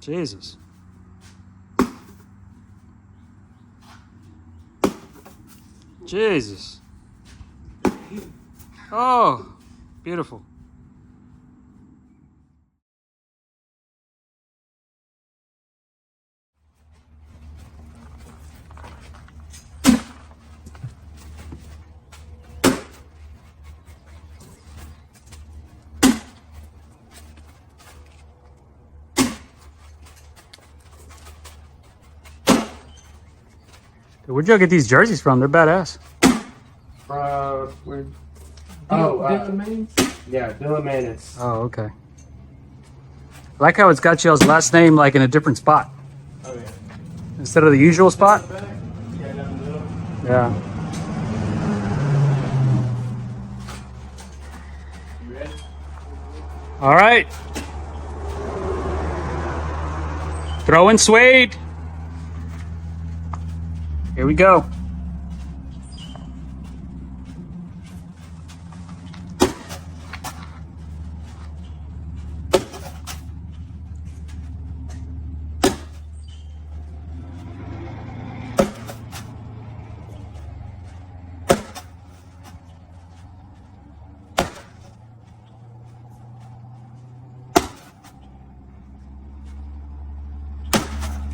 Jesus. Jesus. Oh, beautiful. Where'd y'all get these jerseys from? They're badass. Where? Dylan Manis? Yeah, Dylan Manis. Oh, okay. I like how it's got y'all's last name like in a different spot. Oh, yeah. Instead of the usual spot? Yeah, down the middle. Yeah. You ready? All right. Throwing suede. Here we go.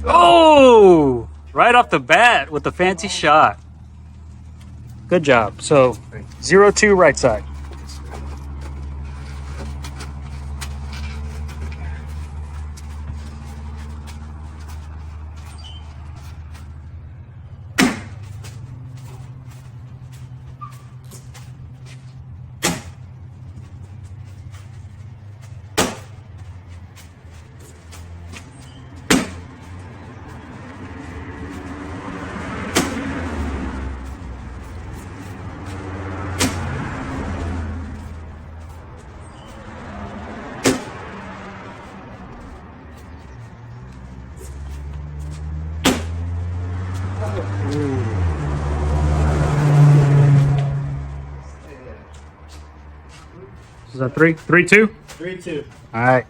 Oh, right off the bat with the fancy shot. Good job. So 0-2 right side. Is that 3-2? 3-2. All right.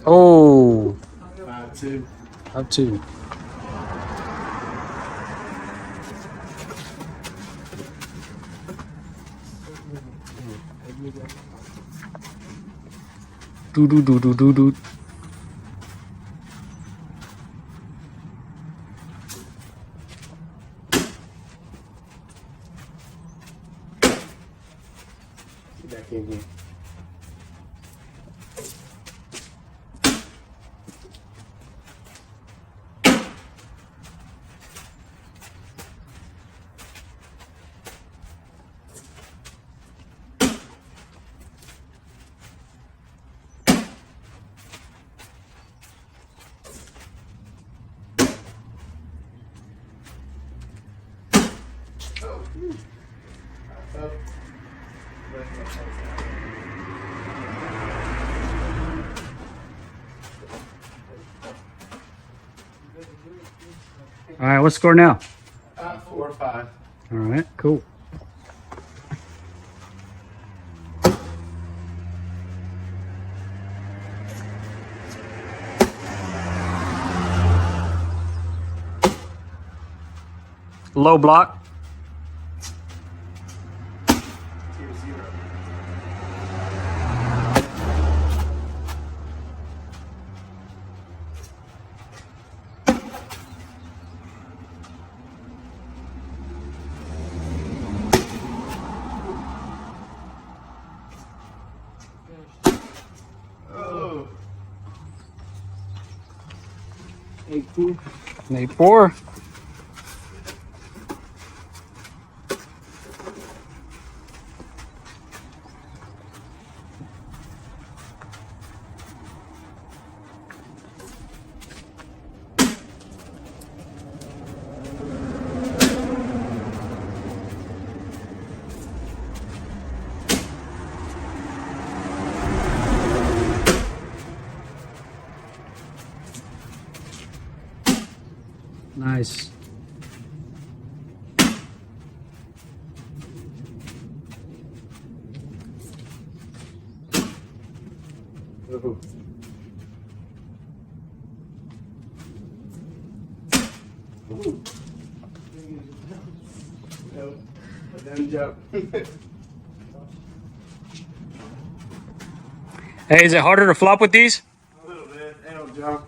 Oh, 5-2. up 2. Do do do do do do. Back in here. All right, what's the score now? 4-5. All right, cool. Low block. 2-0. Oh. 8-4. 8-4. Nice. Ooh. Ooh. No, put down jump. Hey, is it harder to flop with these? A little bit. They don't jump.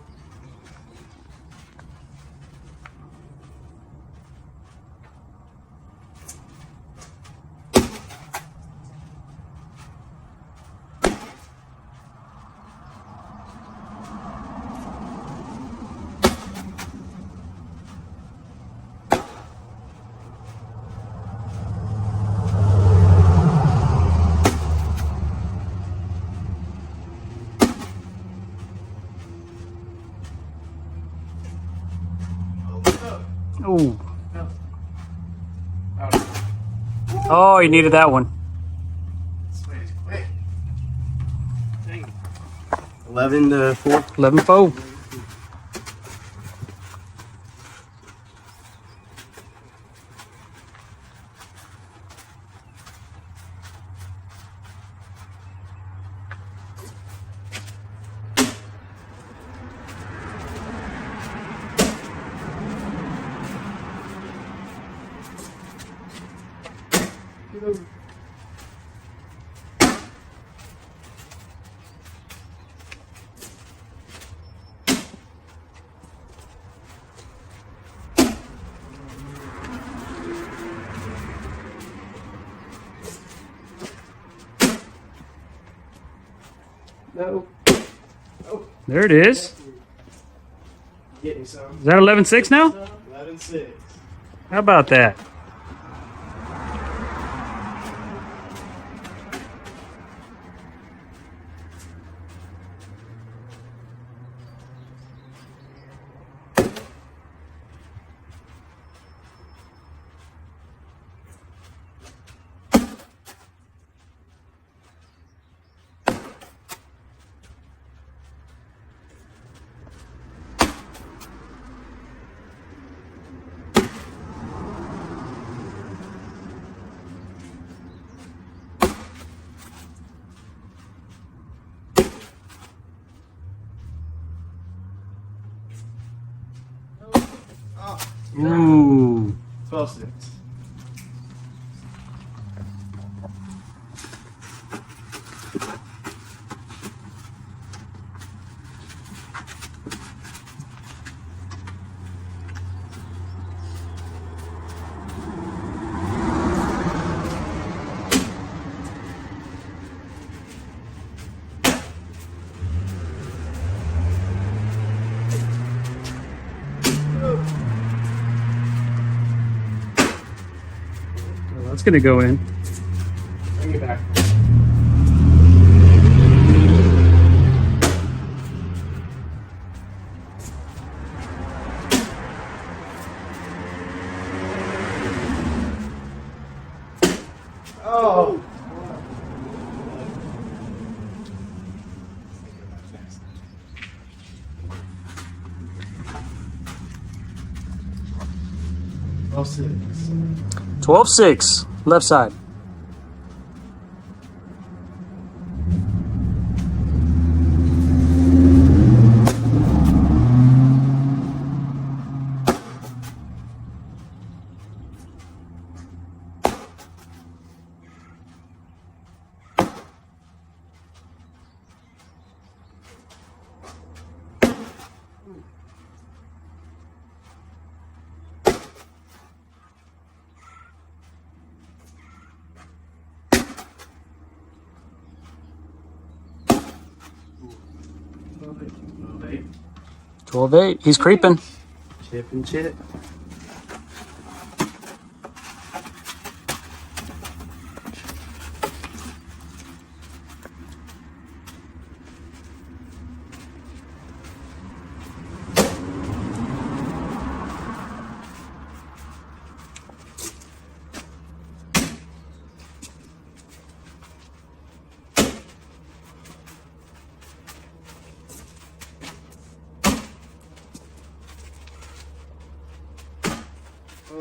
Ooh. Oh, you needed that one. 11 to 4. 11-4. No. Oh, There it is. getting some. Is that 11-6 now? 11-6. How about that? Ooh. 12-6. That's gonna go in. Bring it back. Oh. Oh, 6. 12-6. Left side. Move 8. 12-8. He's creeping. Chip and chip.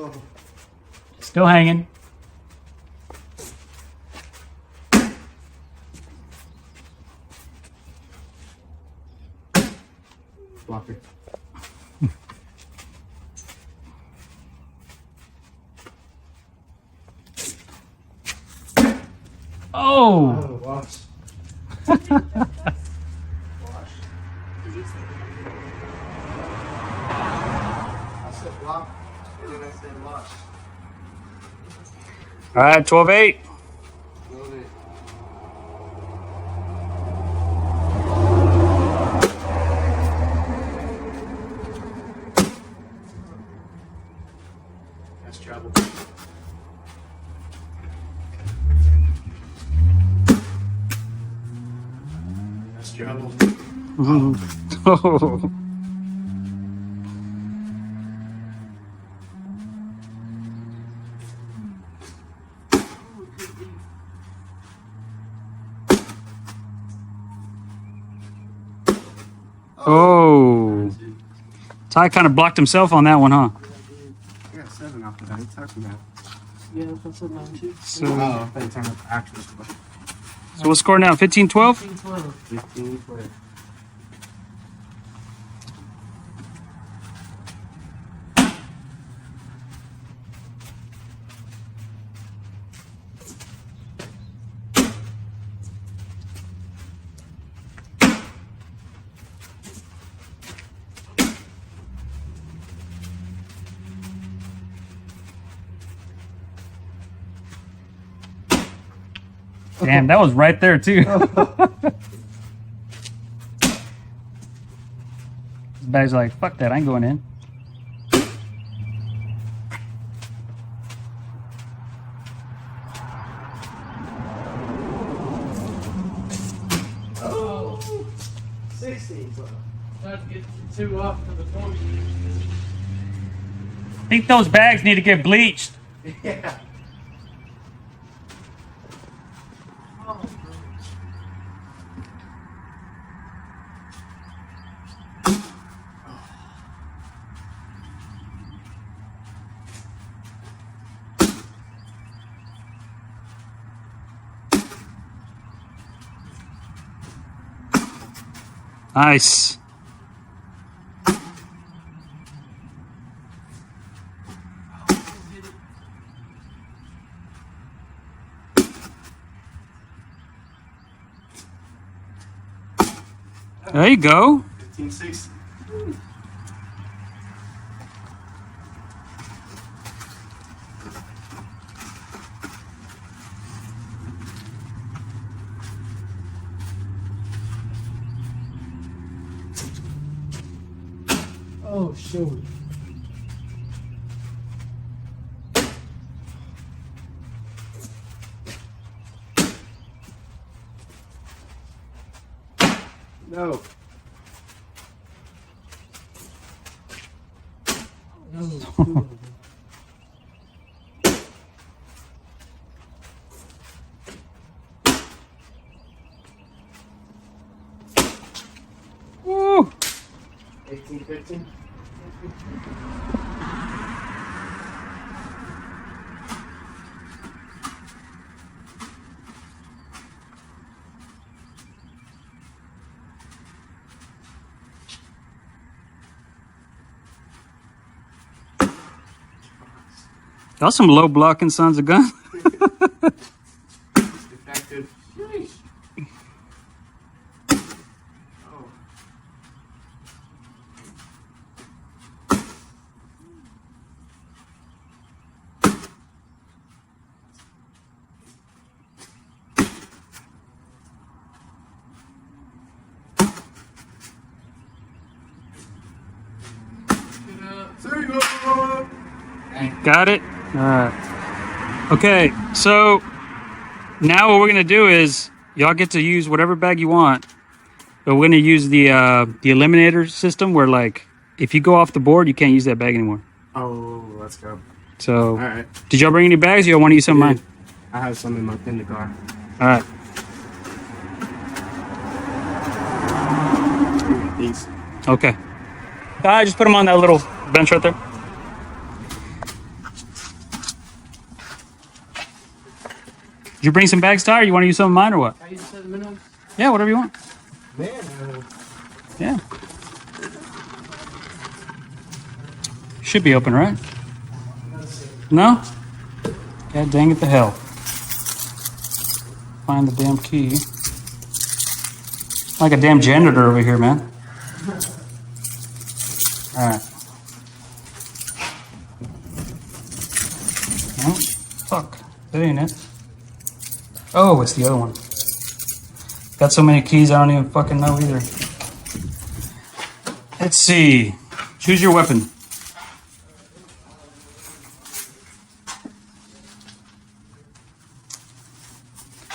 Oh. Still hanging. Blocker. Oh! Oh, watch. Watch. I said block, and then I said watch. All right, 12-8. Love it. That's trouble. That's trouble. Oh. Oh. Ty kind of blocked himself on that one, huh? I got 7 off the bat. What are you talking about? Yeah, that's a 9-2. So, Oh, I thought you talking about the actual score. so what's score now? 15-12? 15-12. 15 for it. Damn, that was right there, too. This bag's like, fuck that, I ain't going in. Oh, 16. Tried to get 2 off for the 20. I think those bags need to get bleached. Yeah. Nice. There you go. 15-6. Oh, shoot. No. No, 2 of them. Woo. 18-15. Y'all some low blocking sons of guns. Defective. Sheesh. Oh. There you go. Got it? All right. Okay, so now what we're gonna do is y'all get to use whatever bag you want, but we're gonna use the eliminator system where, like, if you go off the board, you can't use that bag anymore. Oh, let's go. So, All right. did y'all bring any bags? Or y'all want to use some of mine? I have some in the car. All right. These. Okay. I just put them on that little bench right there. Did you bring some bags, Ty? Or you want to use some of mine or what? I use sentimentals. Yeah, whatever you want. Man, Yeah. Should be open, right? No? God dang it to hell. Find the damn key. Like a damn janitor over here, man. Alright. Oh, fuck. That ain't it. Oh, it's the other one. Got so many keys I don't even fucking know either. Let's see. Choose your weapon.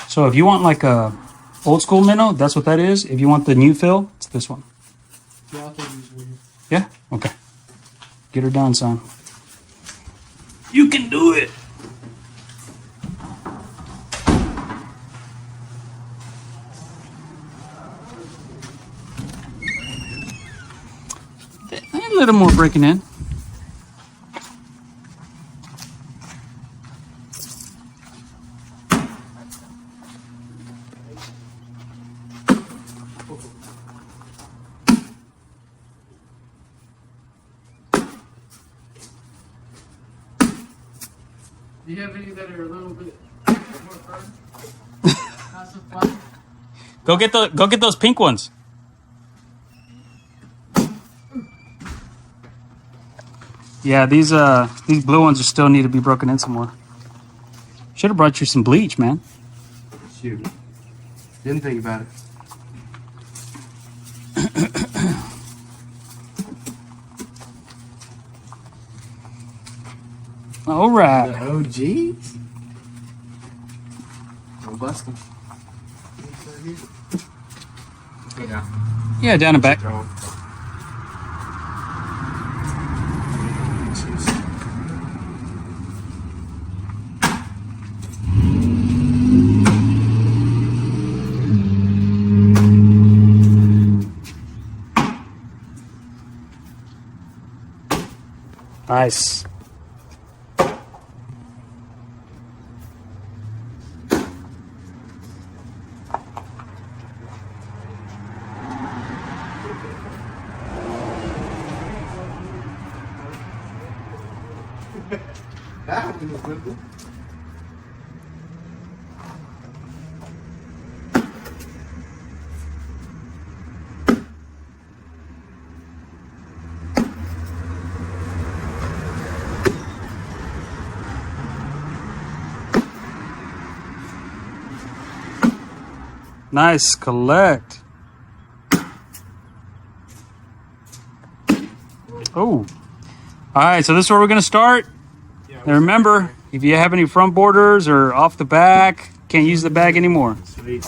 So if you want like a old school minnow, that's what that is. If you want the new fill, it's this one. Yeah, I'll take these with you. Yeah? Okay. Get her done, son. You can do it. A little more breaking in. Do you have any that are a little bit more firm? Not so flat? Go get those pink ones. Yeah, these blue ones are still need to be broken in some more. Should have brought you some bleach, man. shoot. Didn't think about it. All right. The OGs? Don't bust them. Yeah. Yeah, down and back. Throw 'em. Nice. That one was simple. Nice collect. Oh. All right, so this is where we're going to start. And remember, if you have any front borders or off the back, can't use the bag anymore. Sweet.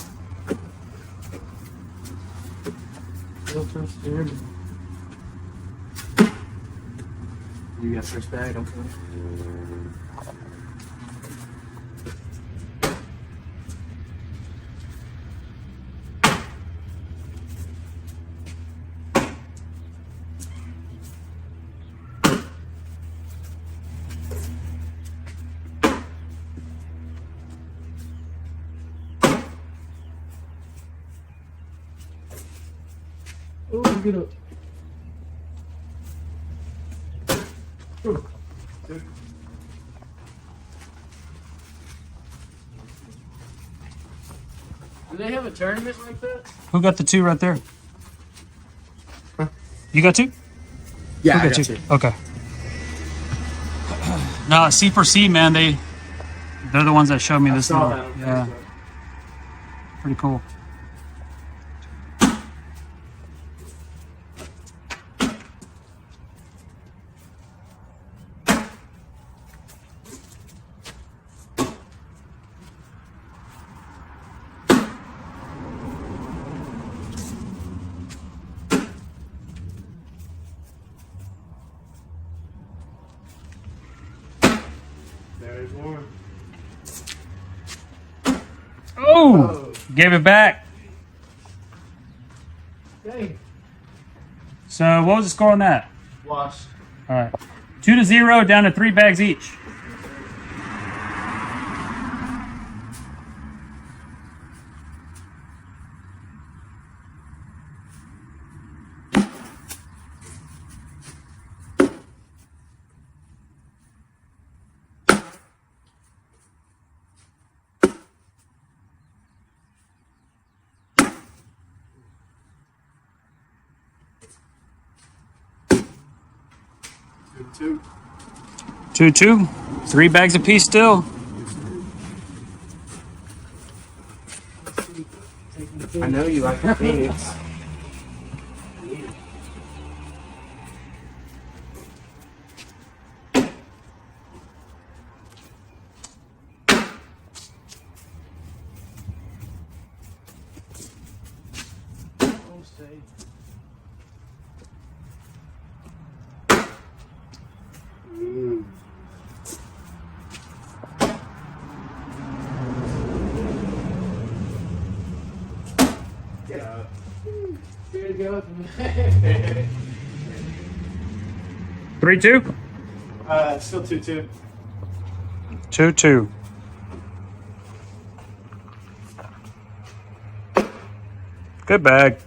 Filter, steering. You got first bag, okay. Oh, get up. Do they have a tournament like that? Who got the two right there? You got two? Yeah, Who I got you. Okay. No, C4C, man, they're the ones that showed me this saw little. that. Yeah. Pretty cool. There's one. Oh! Gave it back. Dang. So what was the score on that? Wash. All right. 2-0, down to 3 bags each. 2. 2-2. 3 bags apiece still. I know you like the Phoenix. Get up. Here you go. 3-2. Still 2-2. 2-2. Good bag.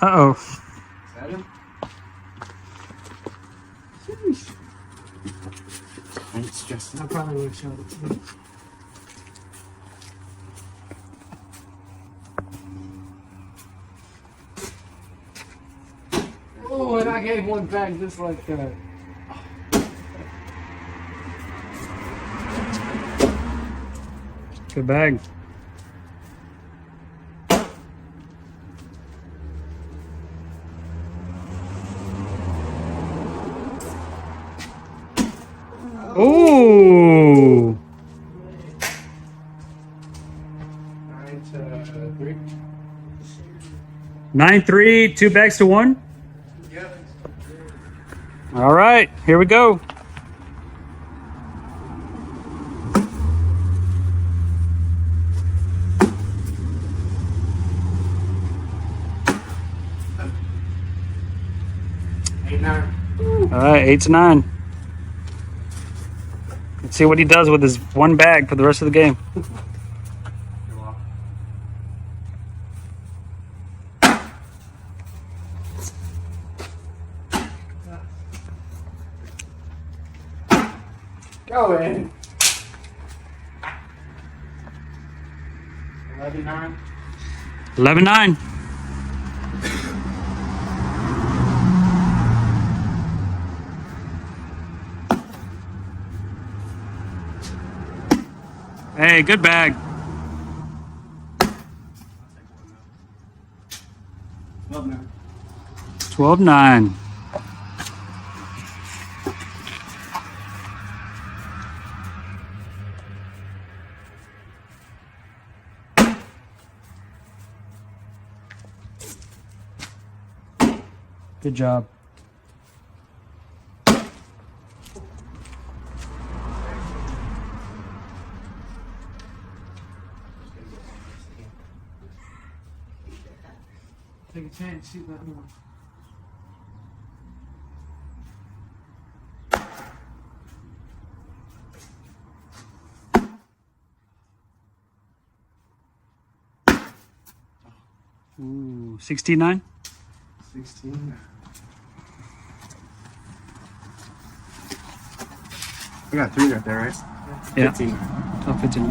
Uh-oh. Is that him? Thanks, Justin. I probably would have showed it to you. Oh, and I gave one back just like that. Good bag. Ooh. 9-3. 9-3, 2 bags to 1. Yep. All right, here we go. All right, 8-9. Let's see what he does with his one bag for the rest of the game. Go in. 11-9. 11-9. Hey, good bag. 12-9. 12-9. Good job. Take a chance, shoot that one. Ooh, 69. 16. I got 3 right there, right? Yeah. 15. Oh, 15.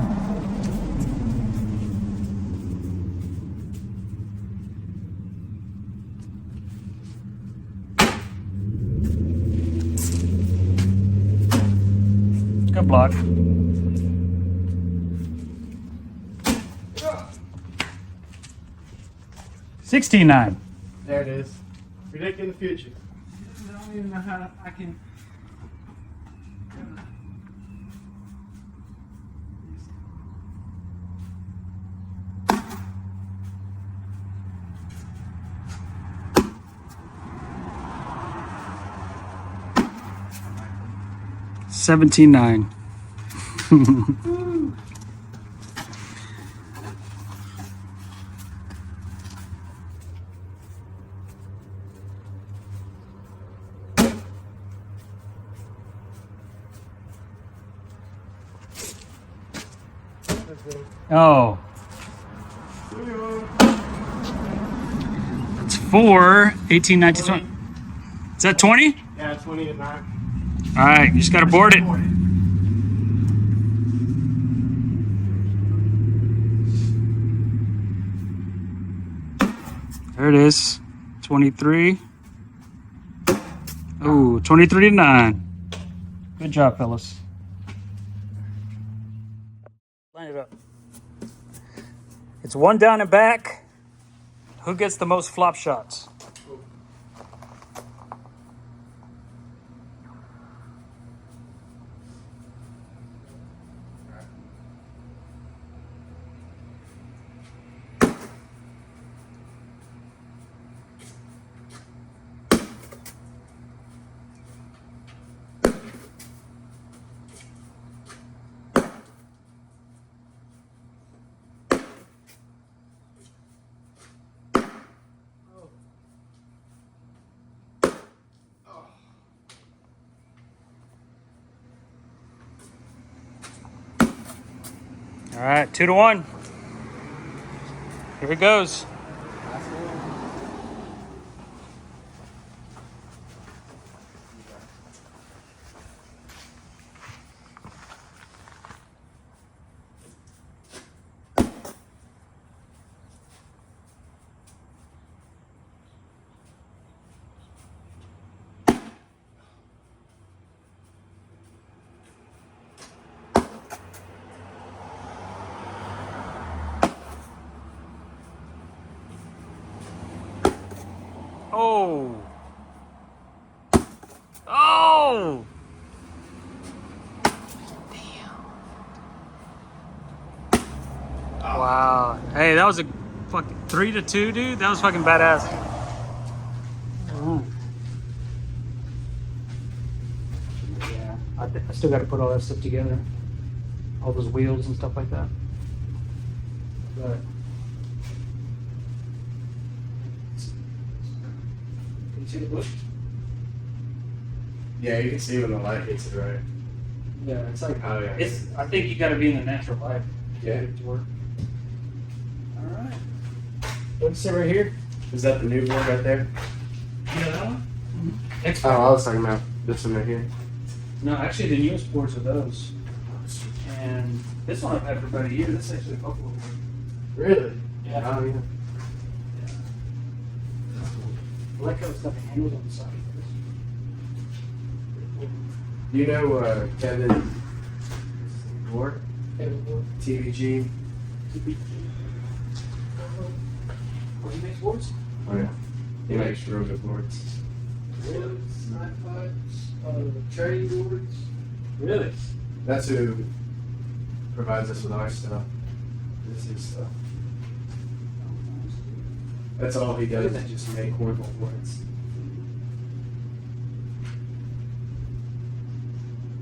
Good block. $16.9. There it is. Predicting the future. I don't even know how I can. $17.9. Oh, That's 4, 18, 19, 20. Is that 20? Yeah, 20 to 9. All right, you just got to board it. There it is. 23. Oh, 23 to 9. Good job, fellas. Line it up. It's one down and back. Who gets the most flop shots? All right, 2 to 1. Here it goes. Oh. Oh. Wow. Hey, that was a fucking 3 to 2, dude. That was fucking badass. Oh. Yeah, I still got to put all that stuff together. All those wheels and stuff like that. But can you see the bush? Yeah, you can see when the light hits it, right? Yeah, it's like, Oh, yeah. it's. I think you got to be in the natural light. Yeah. To work. All right. Let's sit right here. Is that the new board right there? Yeah, that one. Oh, I was talking about this one right here. No, actually, the newest boards are those. And this one I've had for about a year. This is actually a couple of them. Really? Yeah. Oh, yeah. I like how it's got the handles on the side. You know Kevin Ward? What TVG? do you make boards? Oh, yeah. He makes real good boards. Woods, knife fights, trading boards. Really? That's who provides us with our stuff. This is stuff. That's all he does is just make cornhole boards.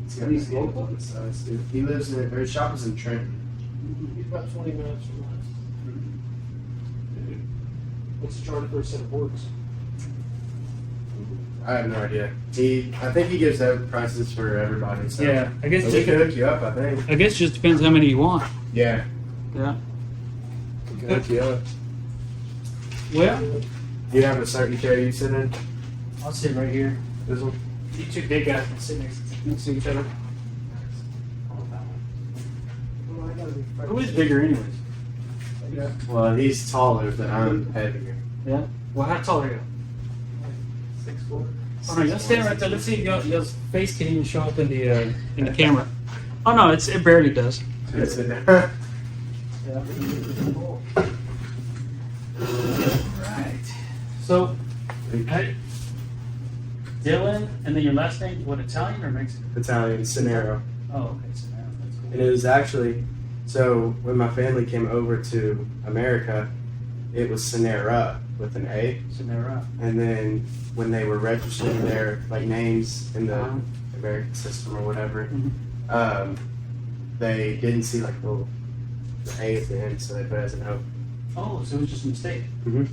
He's got He's his hands local? on the sides, dude. He lives in, or his shop is in Trenton. He's about 20 minutes from us. What's the charge for a set of boards? I have no idea. I think he gives out prices for everybody. So. Yeah, I guess. But we could hook you up, I think. I guess it just depends how many you want. Yeah. Yeah. We could hook you up. Well, Do you have a certain chair you sit in? I'll sit right here. This one? You two big guys can sit next to each other. Well, I gotta be Who is bigger, anyways? Yeah. Well, he's taller, but I'm heavier. Yeah. Well, how tall are you? 6'4". Oh no, you'll stand right there. Let's see if your face can even show up in the camera. Oh no, it barely does. Sit there. Yeah. Right. So, hey, Dylan, and then your last name, what, Italian or Mexican? Italian, Cernero. Oh, okay, so now that's cool. And it was actually, so when my family came over to America, it was Cernero with an A. Cernero. And then when they were registering their like names in the American system or whatever, Mhm. they didn't see like the A at the end, so they put it as an O. Oh, so it was just a mistake. Mm-hmm.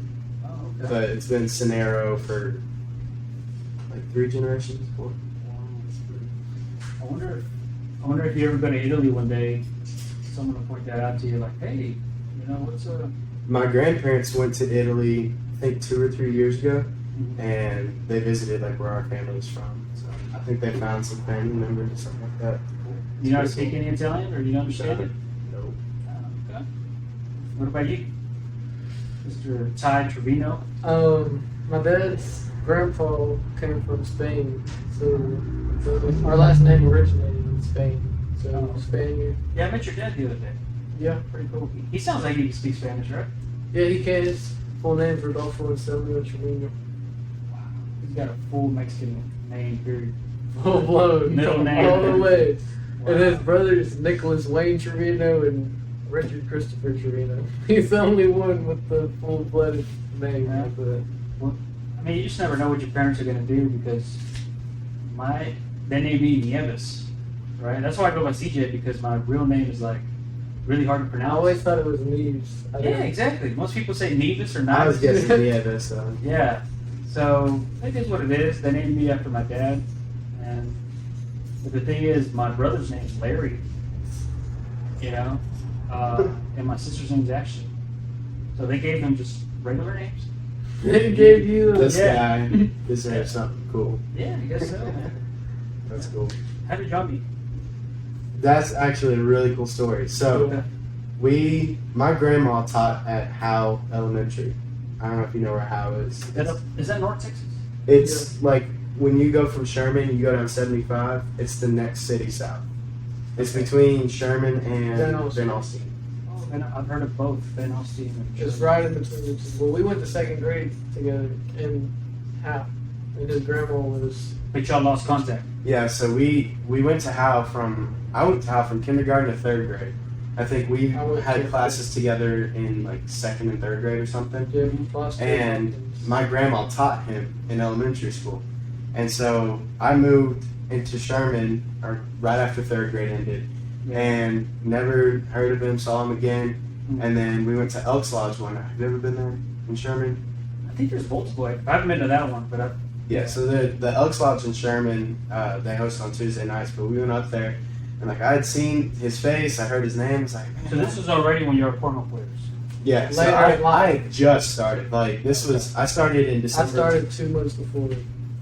Oh, okay. But it's been Cernero for like 3 generations, 4. I wonder if you ever go to Italy one day, someone will point that out to you, like, hey, you know, what's my grandparents went to Italy, I think 2 or 3 years ago, and they visited like where our family's from. So I think they found some family members or something like that. You know how to speak any Italian, or you don't understand it? Nope. Okay. What about you, Mr. Ty Trevino? My dad's grandpa came from Spain, so our last name originated in Spain. So Spaniard. Yeah, I met your dad the other day. Yeah. Pretty cool. He sounds like he can speak Spanish, right? Yeah, he can. His full name's Rodolfo Anselmo Trevino. Wow. He's got a full Mexican name, period. Full blown. Middle name. All the way. Wow. And his brothers, Nicholas Wayne Trevino and Richard Christopher Trevino. He's the only one with the full-blooded name. Yeah. Like that. Well, I mean, you just never know what your parents are going to do, because they named me Nieves, right? That's why I go by CJ, because my real name is like really hard to I pronounce. always thought it was Neves. Yeah, exactly. Most people say Nevis or I was Nives. guessing Nieves. So. Yeah. So it is what it is. They named me after my dad, but the thing is, my brother's name's Larry. You know, and my sister's name's Ashley. So they gave them just regular names. They gave you This Yeah. guy deserves something cool. Yeah, I guess so, man. That's cool. How did y'all meet? That's actually a really cool story. So my grandma taught at Howe Elementary. I don't know if you know where Howe is. Is that North Texas? It's like when you go from Sherman, you go down 75. It's the next city south. It's between Sherman and Van Alstyne. Van Alstyne. Oh, and I've heard of both, Ben Austin and Just right in between the two. Well, we went to second grade together in Howe. And his grandma was. But y'all lost contact. Yeah, so we went to Howe I went to Howe from kindergarten to third grade. I think we I went had to- classes together in like second and third grade or something. Yeah, we lost And my grandma taught him in elementary school. And so I moved into Sherman right after third grade ended, and never heard of him, saw him again. And then we went to Elks Lodge one night. Have you ever been there in Sherman? I think there's multiple. I haven't been to that one, but Yeah, so the Elks Lodge in Sherman, they host on Tuesday nights, but we went up there, and like I had seen his face, I heard his name, I was like, man. so this was already when you were cornhole players. Yeah, so Later in I life. just started. Like I started in I December. started 2 months before.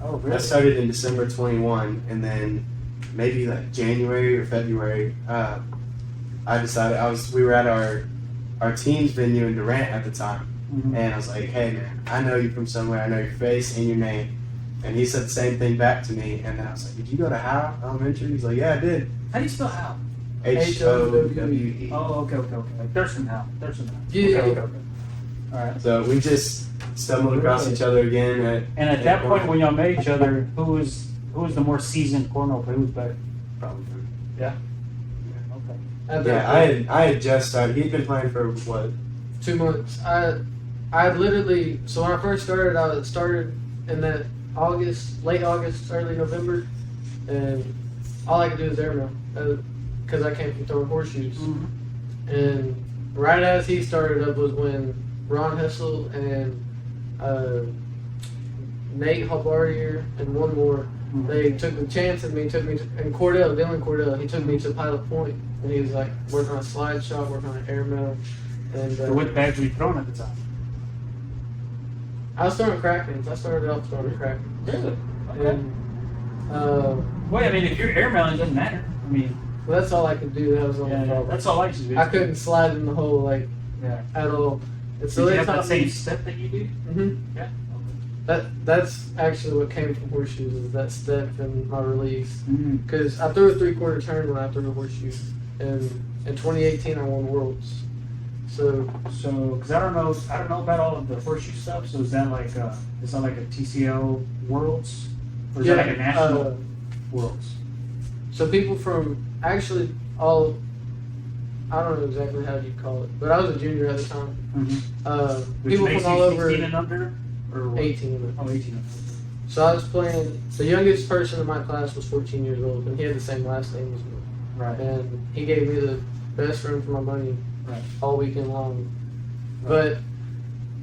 Oh, I started in December 21, and then maybe like January or February, I decided we were at our team's venue in Durant at the time, and I was like, hey man, I know you from somewhere, I know your face and your name. And he said the same thing back to me, and then I was like, did you go to Howe Elementary? He's like, yeah, I did. How do you spell Howe? Howe. Oh, okay. Like Thurston Howe. Yeah. Okay. All right. So we just stumbled across each other again. And at that point, when y'all met each other, who was the more seasoned cornhole player? Who was better? Probably. Yeah. Okay. At that Yeah, point, I had just started. He'd been playing for what? 2 months. I literally, so when I first started, I started in that late August, early November, and all I could do was airmail because I came from throwing horseshoes. And right as he started up was when Ron Hessel and Nate Halbardier and one more, they took the chance of me, and Dylan Cordell, he took me to Pilot Point, and he was like working on a slide shop, working on an airmail. And So what bags were you throwing at the time? I was throwing Krakens. I started off throwing Krakens. Really? Okay. And, Well, I mean, if you're airmailing, it doesn't matter. I mean, well, that's all I could do. That was the only problem. that's all I used to do. I couldn't slide in the hole like Yeah. at all. And So they you have that taught same me. step that you do? Mhm. Yeah. That's actually what came from horseshoes, is that step and my release. Mm-hmm. Because I threw a 3/4 turn when I threw a horseshoe, and in 2018 I won Worlds. So because I don't know about all of the horseshoe stuff. So is that like a TCL Worlds, or is that like a national Worlds? So people from actually all, I don't know exactly how you'd call it, but I was a junior at the time. Which People makes from all you over 16 and under, or what? 18 of it. Oh, 18 and under. So I was playing. The youngest person in my class was 14 years old, and he had the same last name as me. Right. And he gave me the best run for my money Right. all weekend long. Right. But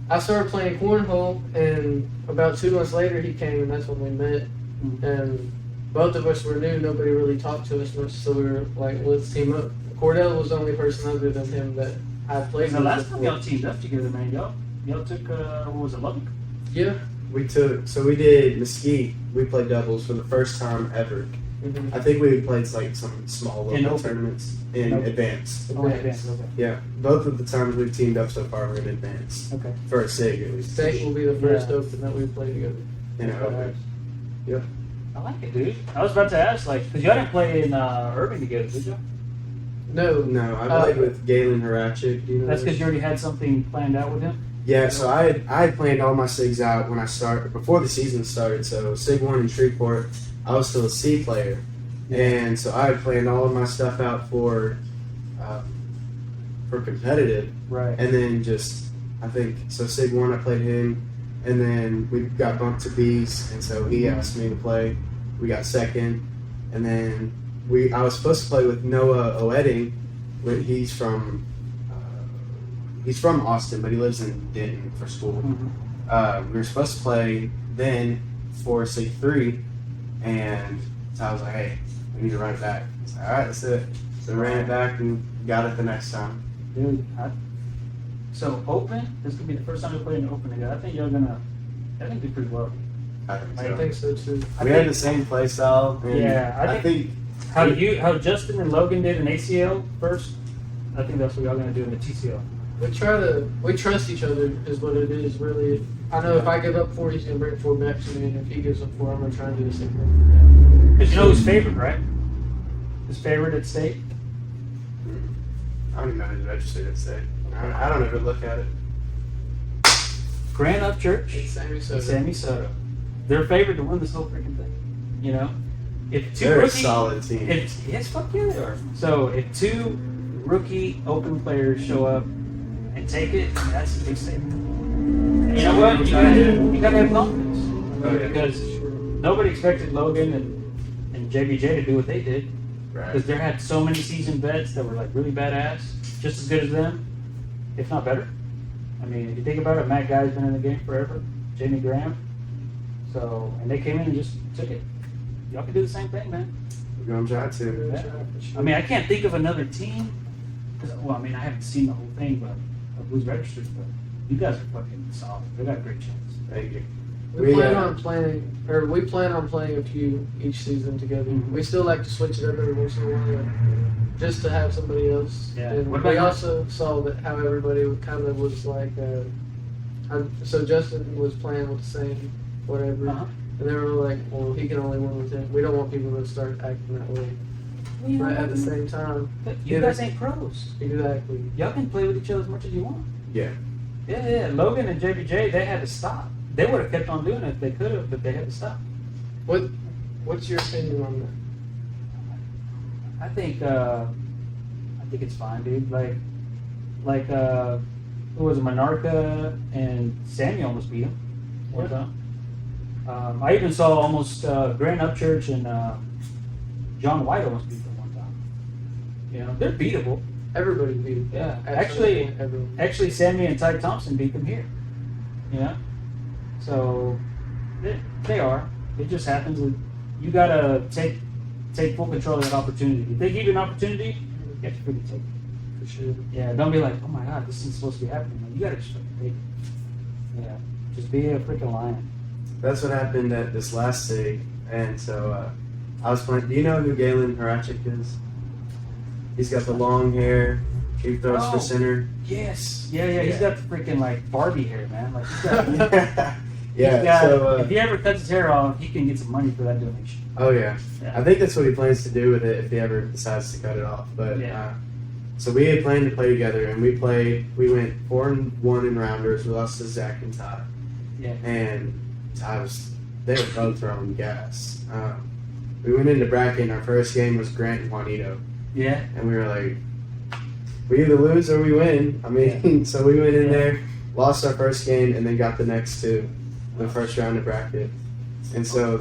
I started playing cornhole, and about 2 months later he came, and that's when we met. Mhm. And both of us were new. Nobody really talked to us much, so we were like, let's team up. Cordell was the only person other than him that I played The with last time before. y'all teamed up together, man, y'all took what was it, Lubbock? Yeah. We did Mesquite. We played doubles for the first time ever. Mm-hmm. I think we played like some small In local open? tournaments in Open. advance. Oh, advanced. Okay. Yeah, both of the times we've teamed up so far were in advance Okay. for a SIG at least. State will be the first Yeah. open that we play together. You know, open. I like it, dude. I was about to ask, like, because y'all didn't play in Irving together, did you? No. No, I played with Galen Harachik. Do you know That's him? because you already had something planned out with him? Yeah, so I had planned all my SIGs out when I started before the season started. So SIG 1 in Shreveport, I was still a C player, and so I had planned all of my stuff out for competitive, Right. and then just I think so SIG 1 I played him, and then we got bumped to B's, and so he asked me to play. We got second, and then I was supposed to play with Noah Oeding, but he's from Austin, but he lives in Denton for school. We were supposed to play then for SIG 3, and so I was like, hey, we need to run it back. So, all right, that's it. So we ran it back and got it the next time. Dude, so open, this could be the first time we play in open together. I think you're gonna, do pretty well. I think I so. think so too. I We think had the same play style. And Yeah, I I think how Justin and Logan did an ACL first, I think that's what y'all gonna do in the TCL. We trust each other is what it is really. I know if I give up 4, he's gonna bring 4 back to me, and if he gives up 4, I'm gonna try and do the same thing. Because you know who's favorite, right? Who's favorite at state? I don't even know who's registered at state. I don't ever look at it. Grand Up Church. It's Sammy and Soto. Sammy Soto. They're favored to win this whole freaking thing. You know? If two They're a rookie, solid team. Yes, fuck yeah, they are. So if 2 rookie open players show up and take it, that's a big statement. And you know what? You gotta have confidence. Oh, yeah. Because nobody expected Logan and JBJ to do what they did. Right. Because they had so many seasoned vets that were like really badass, just as good as them, if not better. I mean, if you think about it, Matt Guy's been in the game forever, Jamie Graham. So, and they came in and just took it. Y'all can do the same thing, man. We're going to try to. Yeah. I mean, I can't think of another team. Well, I mean, I haven't seen the whole thing, but of who's registered. But you guys are fucking solid. They got a great chance. Thank you. We plan on playing a few each season together. Mhm. We still like to switch it up every once in a while, just to have somebody else. Yeah. And What about we you? also saw that how everybody kind of was like. So Justin was playing with the same whatever, Uh-huh. and they were like, "Well, he can only win with him. We don't want people to start acting that way." Well, you know But at what? the same time, You Yeah. guys ain't pros. exactly. Y'all can play with each other as much as you want. Yeah. Yeah. Logan and JBJ, they had to stop. They would have kept on doing it if they could have, but they had to stop. What's your opinion on that? I think it's fine, dude. Like who was it, Monarca and Sammy almost beat him one time. I even saw almost Grand Upchurch and John White almost beat them one time. You know, they're beatable. Everybody beat it. Yeah. Absolutely everyone. Actually, Sammy and Ty Thompson beat them here. You know, so they are. It just happens. You gotta take full control of that opportunity. If they give you an opportunity, you have to freaking take it. For sure. Yeah, don't be like, oh my god, this isn't supposed to be happening. Like, you gotta just fucking take it. Yeah, just be a freaking lion. That's what happened at this last SIG. And so I was playing. Do you know who Galen Harachik is? He's got the long hair. He throws Oh. for center. Yes. Yeah. He's got the freaking like Barbie hair, man. Like he's got, Yeah. he's got, So if he ever cuts his hair off, he can get some money for that donation. oh yeah. Yeah. I think that's what he plans to do with it if he ever decides to cut it off. But Yeah. so we had planned to play together, and we went 4-1 in rounders. We lost to Zach and Ty. Yeah. And they were both throwing gas. We went into bracket, and our first game was Grant and Juanito, Yeah. and we were like, we either lose or we win. I mean, so we went in there, lost our first game, and then got the next 2, the first round of bracket. And so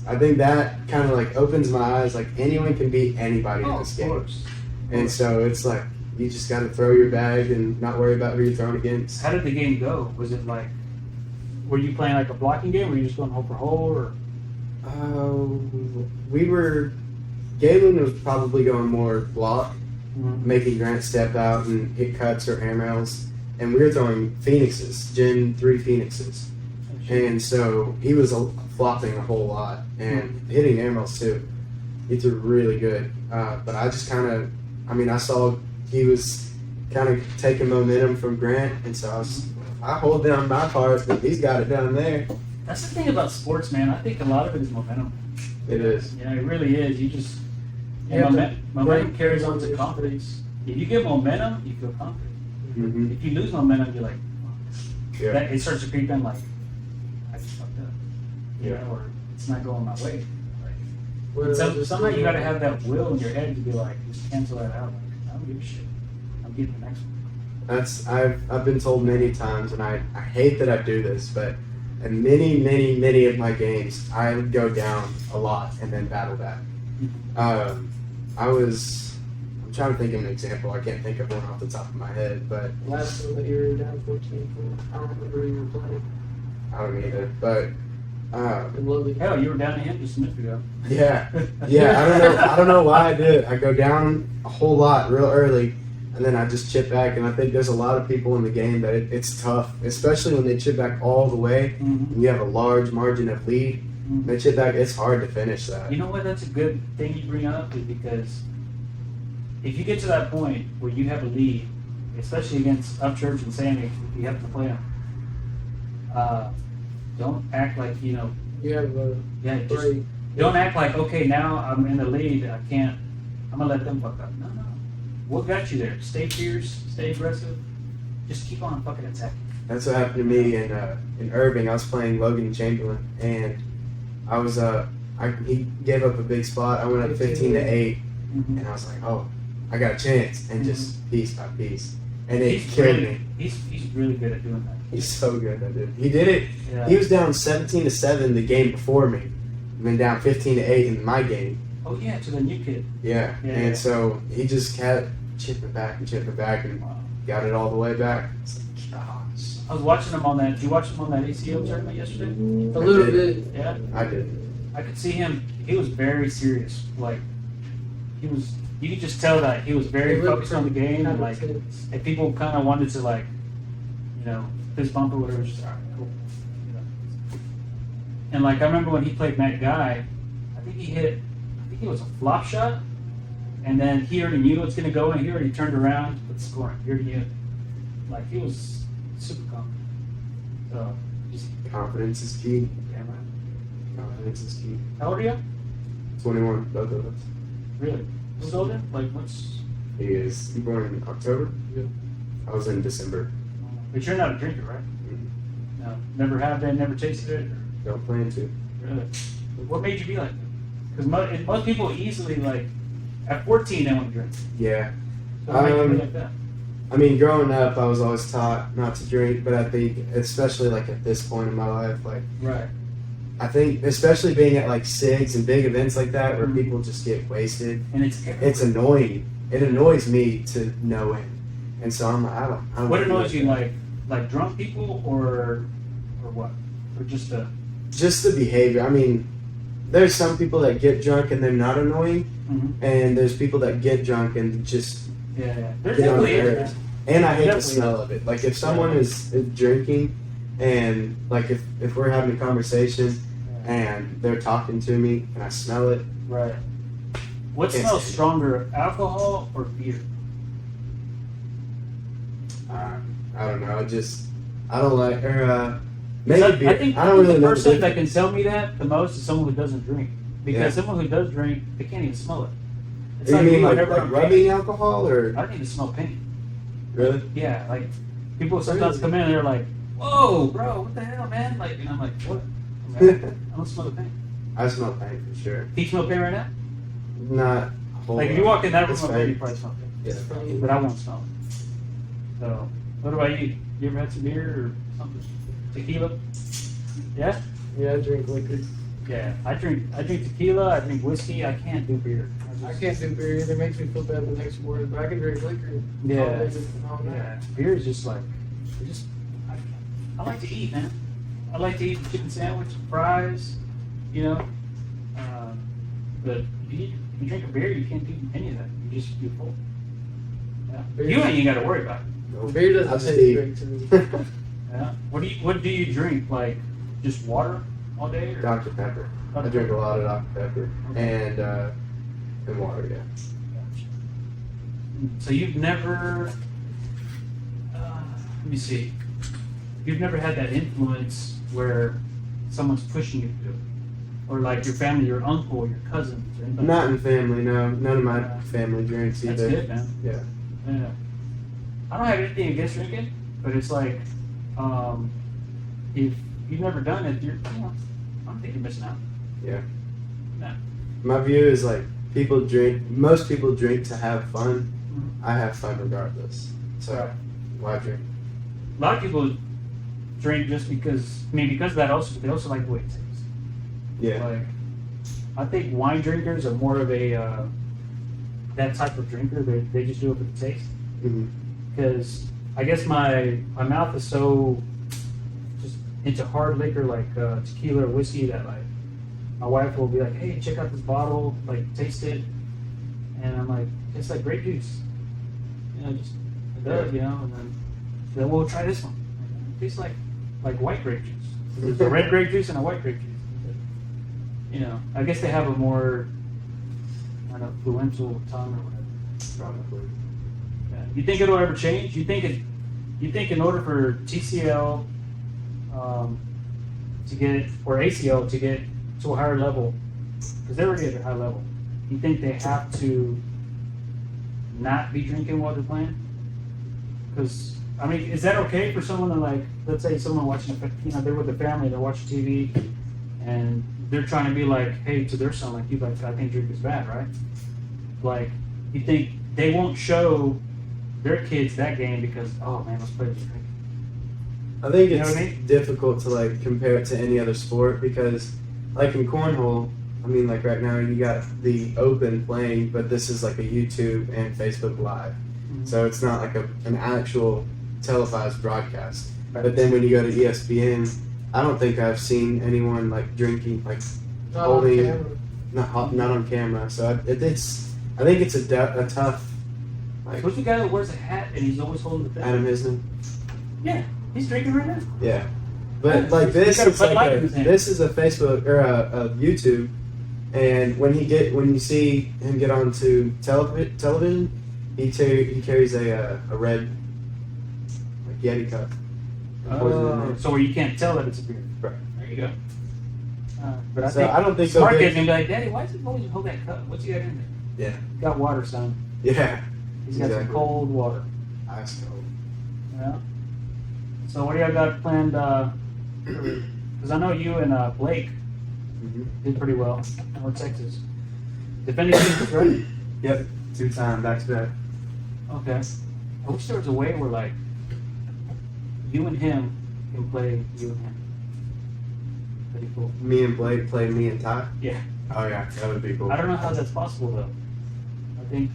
I think that kind of like opens my eyes. Like anyone can beat anybody in Oh, this of game. course. And so it's like you just got to throw your bag and not worry about who you're throwing against. How did the game go? Was it like, were you playing like a blocking game? Were you just going hole for hole, or? Galen was probably going more block, making Grant step out and hit cuts or air mails. And we were throwing Phoenixes, Gen 3 Phoenixes. And so he was flopping a whole lot and hitting air mails too. He threw really good. But I just I saw he was kind of taking momentum from Grant. And so I hold down my part, but he's got it down there. That's the thing about sports, man. I think a lot of it is momentum. It is. Yeah, it really is. You just Yeah, momentum carries on to confidence. If you get momentum, you feel confident. Mm-hmm. If you lose momentum, you're like, Yeah. that, it starts to creep in like, I just fucked up. You Yeah. know, or it's not going my way. Well, Like, just sometimes you got to have that will in your head to be like, just cancel that out. Like, I don't give a shit. I'm getting the next one. I've been told many times, and I hate that I do this, but in many of my games, I would go down a lot and then battle back. I'm trying to think of an example. I can't think of one off the top of my head, but last one that you were down 14. I don't remember who you were playing. I don't either. But In Lovely. Hell, you were down to him just a minute ago. yeah. I don't know why I did it. I go down a whole lot real early, and then I just chip back. And I think there's a lot of people in the game that it's tough, especially when they chip back all the way. Mm-hmm. And you have a large margin of lead. Mhm. They chip back. It's hard to finish that. You know what? That's a good thing you bring up is because if you get to that point where you have a lead, especially against Upchurch and Sandy, if you have to play them, don't act like You have just three. don't act like okay now I'm in the lead. I'm gonna let them fuck up. No. What got you there? Stay fierce, stay aggressive. Just keep on fucking attacking. That's what happened to me in Irving. I was playing Logan Chamberlain, and I was he gave up a big spot. I went up 15-8, Mm-hmm. and I was like, oh, I got a chance, and just piece by piece, and it He's killed really, me. He's really good at doing that. He's so good at it. He did it. Yeah. He was down 17-7 the game before me, and then down 15-8 in my game. Oh yeah, to the new kid. Yeah, Yeah. and so he just kept chipping back, and Wow. got it all the way back. It's like, gosh. I was watching him on that. Did you watch him on that ACO tournament yesterday? A little bit. Yeah. I did. I could see him. He was very serious. Like he was. You could just tell that he was very He looked focused on the game. And like, tense. if people kind of wanted to like, fist bump or whatever, it's just all right, cool. You know. And like I remember when he played Matt Guy, I think it was a flop shot, and then he already knew it's gonna go, and he already turned around with scoring. He already knew. Like he was super confident. So just Confidence is key. yeah, right. Confidence is key. How old are you? 21, both of us. Really? Who's older? Like what's? He is. He born in October? Yeah. I was in December. But you're not a drinker, right? Mhm. No. Never have been. Never tasted it. Or, Don't plan to. really? What made you be like that? Because most people easily like at 14 they want to drink. Yeah. So what made you be like that? I mean, growing up, I was always taught not to drink, but I think, especially like at this point in my life, like, Right. I think, especially being at like SIGs and big events like that where Mhm. people just get wasted, And it's annoying. It annoys me to no end. And so I'm like, I don't What wanna be annoys you, that. like drunk people or what? Or just the. Just the behavior. I mean, there's some people that get drunk and they're not annoying, Mhm. and there's people that get drunk and just Yeah. There get on definitely the is. nerves. And I hate the Definitely. smell of it. Like if someone is drinking, and like if we're having a conversation and they're talking to me and I smell it, Right. What Can't smells stand it. stronger, alcohol or beer? I don't know. I don't like. Or Because maybe beer. I think I don't really the know. person The that can tell me that the most is someone who doesn't drink. Because Yeah. someone who does drink, they can't even smell it. It's you mean me like whenever I'm rubbing alcohol or painting. I don't even smell paint. really? Yeah, like people sometimes come in and they're like, "Whoa, bro, what the hell, man?" Like, and I'm like, "What?" I'm like, I don't smell the paint. I smell paint for sure. Do you smell paint right now? Not a whole Like if lot. you walk in that room, It's you fine. probably smell paint. Yeah. But I won't smell it. So, what about you? You ever had some beer or something? Tequila? Yeah? Yeah, I drink liquor. Yeah. I drink tequila, I drink whiskey, I can't do beer. I can't do beer either. It makes me feel bad the next morning, but I can drink liquor. Yeah. all day, all night. Yeah. Beer is just like, I like to eat, man. I like to eat a chicken sandwich, fries, you know. But if you drink a beer, you can't do any of that. You just, you're full. Beer. You ain't got to worry about it. Nope. Beer I'll doesn't just taste eat. great to me. Yeah. What do you drink? Like just water all day? Or? Dr. Pepper. I drink a lot of Dr. Pepper and water. Yeah. So you've never, let me see, you've never had that influence where someone's pushing you to do it, or like your family, your uncle, your cousins, or anything. Not in family. No, none of my family drinks That's either. good, man. Yeah. Yeah. I don't have anything against drinking, but it's like, if you've never done it, I don't think you're missing out. Yeah. No. My view is like most people drink to have fun. I have fun regardless. So why drink? A lot of people drink just because, because of that also, they also like the way it tastes. Yeah. Like, I think wine drinkers are more of a, that type of drinker. They just do it for the taste. Mhm. Because I guess my mouth is so just into hard liquor like tequila or whiskey that like my wife will be like, hey, check out this bottle, like taste it, and I'm like, it's like grape juice, just it does, and then we'll try this one. It tastes like white grape juice. There's a red grape juice and a white grape juice. I guess they have a more influential tongue or whatever. Probably. Yeah. You think it'll ever change? You think in order for TCL to get, or ACL to get to a higher level, because they're already at a high level, you think they have to not be drinking while they're playing? Because is that okay for someone to, like, let's say someone watching, they're with their family, they're watching TV, and they're trying to be like, hey, to their son, like, you like, I think drink is bad, right? Like, you think they won't show their kids that game because, oh man, let's play this drink. I think You know it's what I mean? difficult to like compare it to any other sport because, like in cornhole, like right now you got the open playing, but this is like a YouTube and Facebook Live, so it's not like an actual televised broadcast. Right. But then when you go to ESPN, I don't think I've seen anyone like drinking, like Not holding, on camera. not on camera. So I think it's a tough. Like What's the guy that wears a hat and he's always holding the thing? Adam Hisden. Yeah, he's drinking right now. Yeah, but like He's this, got a it's Bud like Light in his hand. this is a Facebook or a YouTube, and when you see him get onto television, he carries a red like Yeti cup. and pours it in there. So where you can't tell that it's a beer. Right. There you go. But So I don't think so smart big- kid's gonna be like, Daddy, why does he always hold that cup? What's he got in there? Yeah, Got water, son. yeah. He's got some Exactly. cold water. Ice cold. Yeah. So what do y'all got planned? Because I know you and Blake Mhm. did pretty well in North Texas. Defending champions, right? Yep, 2-time back to back. Okay. I wish there was a way where like you and him can play you and him. Pretty cool. Me and Blake play me and Ty. Yeah. Oh yeah, that would be cool. I don't know how that's possible though. I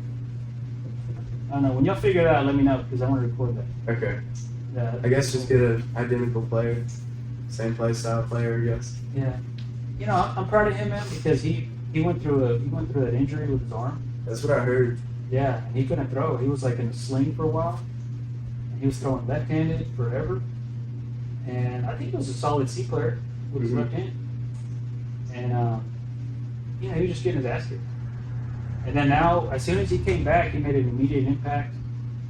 don't know. When y'all figure it out, let me know because I want to record that. Okay. Yeah. I guess just get an identical player, same play style player. I guess. Yeah. I'm proud of him, man, because he went through an injury with his arm. That's what I heard. Yeah, and he couldn't throw. He was like in a sling for a while. And he was throwing left-handed forever. And I think he was a solid C player with his Mhm. left hand. And he was just getting his ass kicked. And then now, as soon as he came back, he made an immediate impact.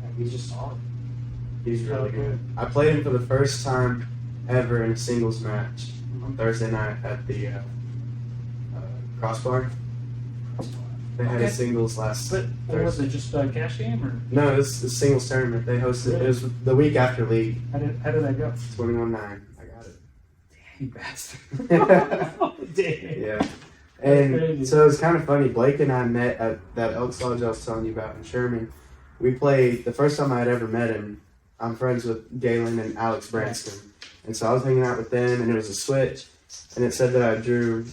Like, he's just solid. He's really good. I played him for the first time ever in a singles match on Thursday night at the Crossbar. They had a Okay. singles last But what was Thursday. it, just a cash game, or No, it's a singles tournament. They hosted. It was the week after league. how did that go? 21-9. I got it. You bastard. Yeah. Oh, damn. Yeah. That's And crazy. so it's kind of funny. Blake and I met at that Elks Lodge I was telling you about in Sherman. We played the first time I had ever met him. I'm friends with Galen and Alex Branston, and so I was hanging out with them, and it was a switch, and it said that I drew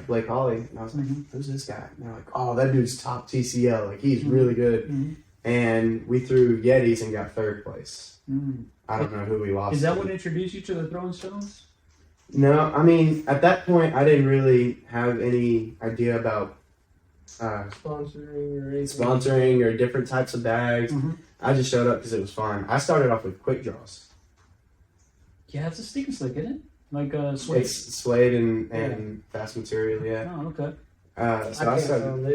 Blake Hawley, and I was like, "Who's this guy?" And they're like, "Oh, that dude's top TCL. Like he's really good." Mhm. And we threw Yetis and got third place. Mm. I don't know who we lost. Is that to. what introduced you to the throwing stones? No, I mean, at that point, I didn't really have any idea about Sponsoring or anything. sponsoring or different types of bags. Mhm. I just showed up because it was fun. I started off with quick draws. Yeah, it's a stick and slick, isn't it? Like suede. It's suede and fast material, yeah. Oh, okay. So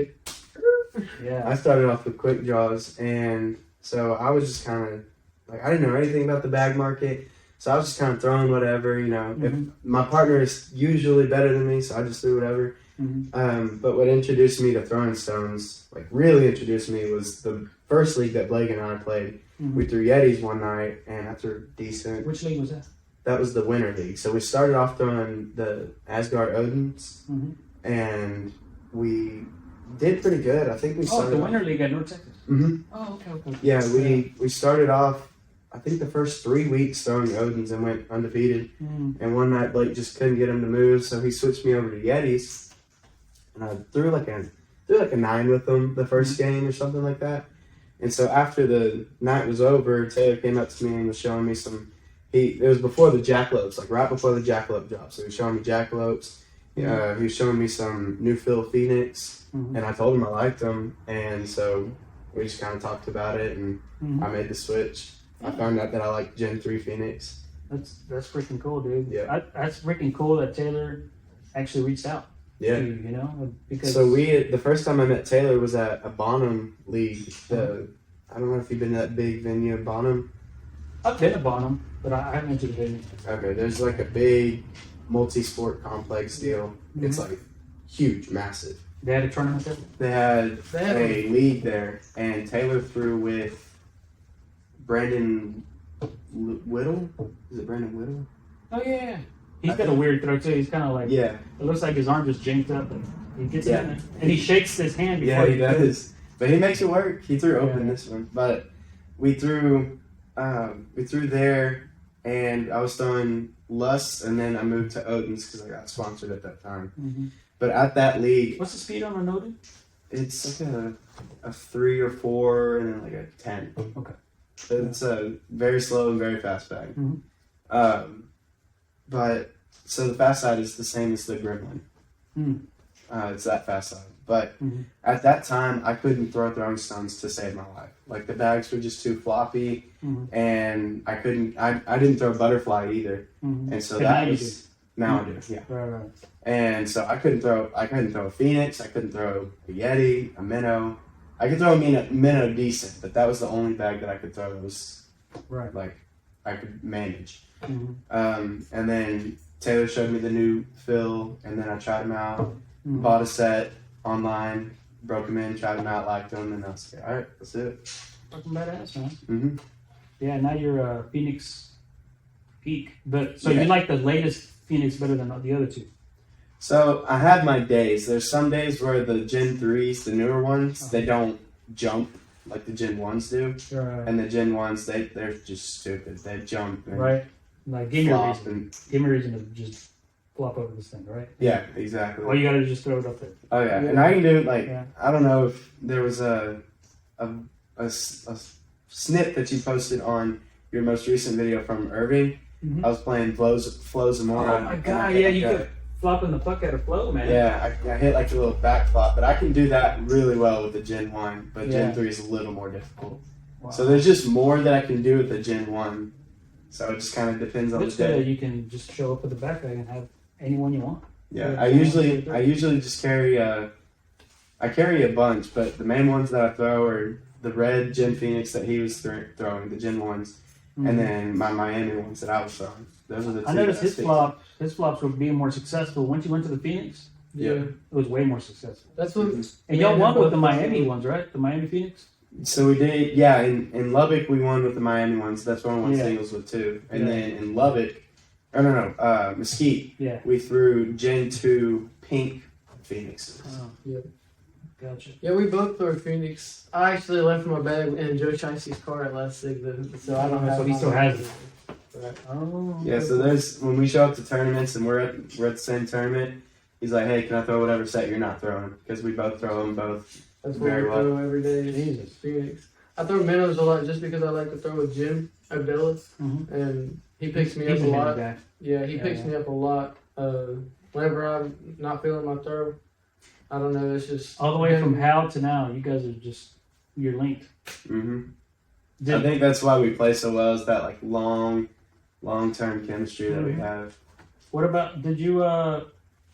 Yeah. I started off with quick draws, and so I was just kind of like, I didn't know anything about the bag market, so I was just kind of throwing whatever, you know. If my partner is usually better than me, so I just threw whatever. But what introduced me to throwing stones, like really introduced me, was the first league that Blake and I played. We threw Yetis one night, and I threw decent. Which league was that? That was the winter league. So we started off throwing the Asgard Odins, and we did pretty good. I think we started. Oh, the winter league at North Texas. Oh, okay. Yeah, we started off. I think the first 3 weeks throwing Odins and went undefeated. And one night Blake just couldn't get him to move, so he switched me over to Yetis, and I threw like a 9 with them the first game or something like that. And so after the night was over, Taylor came up to me and was showing me some. It was before the jackalopes, like right before the jackalope drop. So he was showing me jackalopes. He was showing me some new Phil Phoenix, and I told him I liked them, and so we just kind of talked about it, and I made the switch. I found out that I like Gen 3 Phoenix. That's freaking cool, dude. Yeah. That's freaking cool that Taylor actually reached out. Yeah. To you, you know, because So the first time I met Taylor was at a Bonham league. I don't know if you've been to that big venue at Bonham. I've been to Bonham, but I haven't been to the venue. Okay, there's like a big multi-sport complex deal. It's like huge, massive. They had a tournament there? They had a league there, and Taylor threw with Brandon Whittle. Is it Brandon Whittle? Oh, yeah. He's got a weird throw, too. He's kind of like, Yeah. It looks like his arm just jinked up. And he gets in there. And he shakes his hand before he does. But he makes it work. He threw open this one. But we threw there, and I was throwing Lust, and then I moved to Odin's because I got sponsored at that time. But at that league, what's the speed on an Odin? It's like a 3 or 4, and then like a 10. Okay. It's a very slow and very fast bag. But so the fast side is the same as the Gremlin. It's that fast side. But at that time, I couldn't throw throwing stones to save my life. Like the bags were just too floppy, and I couldn't. I didn't throw butterfly either, and so that was. Now I do, yeah. Right. And so I couldn't throw a Phoenix. I couldn't throw a Yeti, a Minnow. I could throw a Minnow decent, but that was the only bag that I could throw that was like I could manage. And then Taylor showed me the new Phil, and then I tried him out. Bought a set online, broke him in, tried him out, liked him, and I was like, all right, let's do it. Fucking badass, man. Yeah, now you're Phoenix Peak, but so you like the latest Phoenix better than the other two? So I had my days. There's some days where the Gen 3s, the newer ones, they don't jump like the Gen 1s do. And the Gen 1s, they're just stupid. They jump and like give me a reason. Give me a reason to just flop over this thing, right? Yeah, exactly. Or you gotta just throw it up there. Oh yeah, and I can do it I don't know if there was a snip that you posted on your most recent video from Irving. I was playing Flows Amora. Oh my god, yeah, you could flopping the fuck out of Flow, man. Yeah, I hit like a little back flop, but I can do that really well with the Gen 1, but Gen 3 is a little more difficult. Wow. So there's just more that I can do with the Gen 1. So it just kind of depends on the day. You can just show up with the backpack and have anyone you want. Yeah, I usually just carry I carry a bunch, but the main ones that I throw are the red Gen Phoenix that he was throwing, the Gen 1s, and then my Miami ones that I was throwing. Those are the two. I noticed his flops were being more successul. Once you went to the Phoenix, it was way more successful. That's what. And y'all won with the Miami ones, right? The Miami Phoenix? So we did, yeah. In Lubbock, we won with the Miami ones. That's what I won singles with too. And then in Lubbock, Mesquite, we threw Gen 2 pink Phoenixes. Oh, yeah. Gotcha. Yeah, we both threw Phoenix. I actually left my bag in Joe Chicey's car at last sig, so I don't have. So he still has it. Right. Oh. Yeah. So there's when we show up to tournaments and we're at the same tournament. He's like, "Hey, can I throw whatever set you're not throwing?" Because we both throw them both. That's what we throw every day. Jesus. Phoenix. I throw minnows a lot just because I like to throw with Jim Abdella, and he picks me up a lot. Yeah, he picks me up a lot. Whenever I'm not feeling my throw, I don't know. It's just all the way from Hal to now. You guys are you're linked. I think that's why we play so well. Is that like long-term chemistry that we have. What about, did you,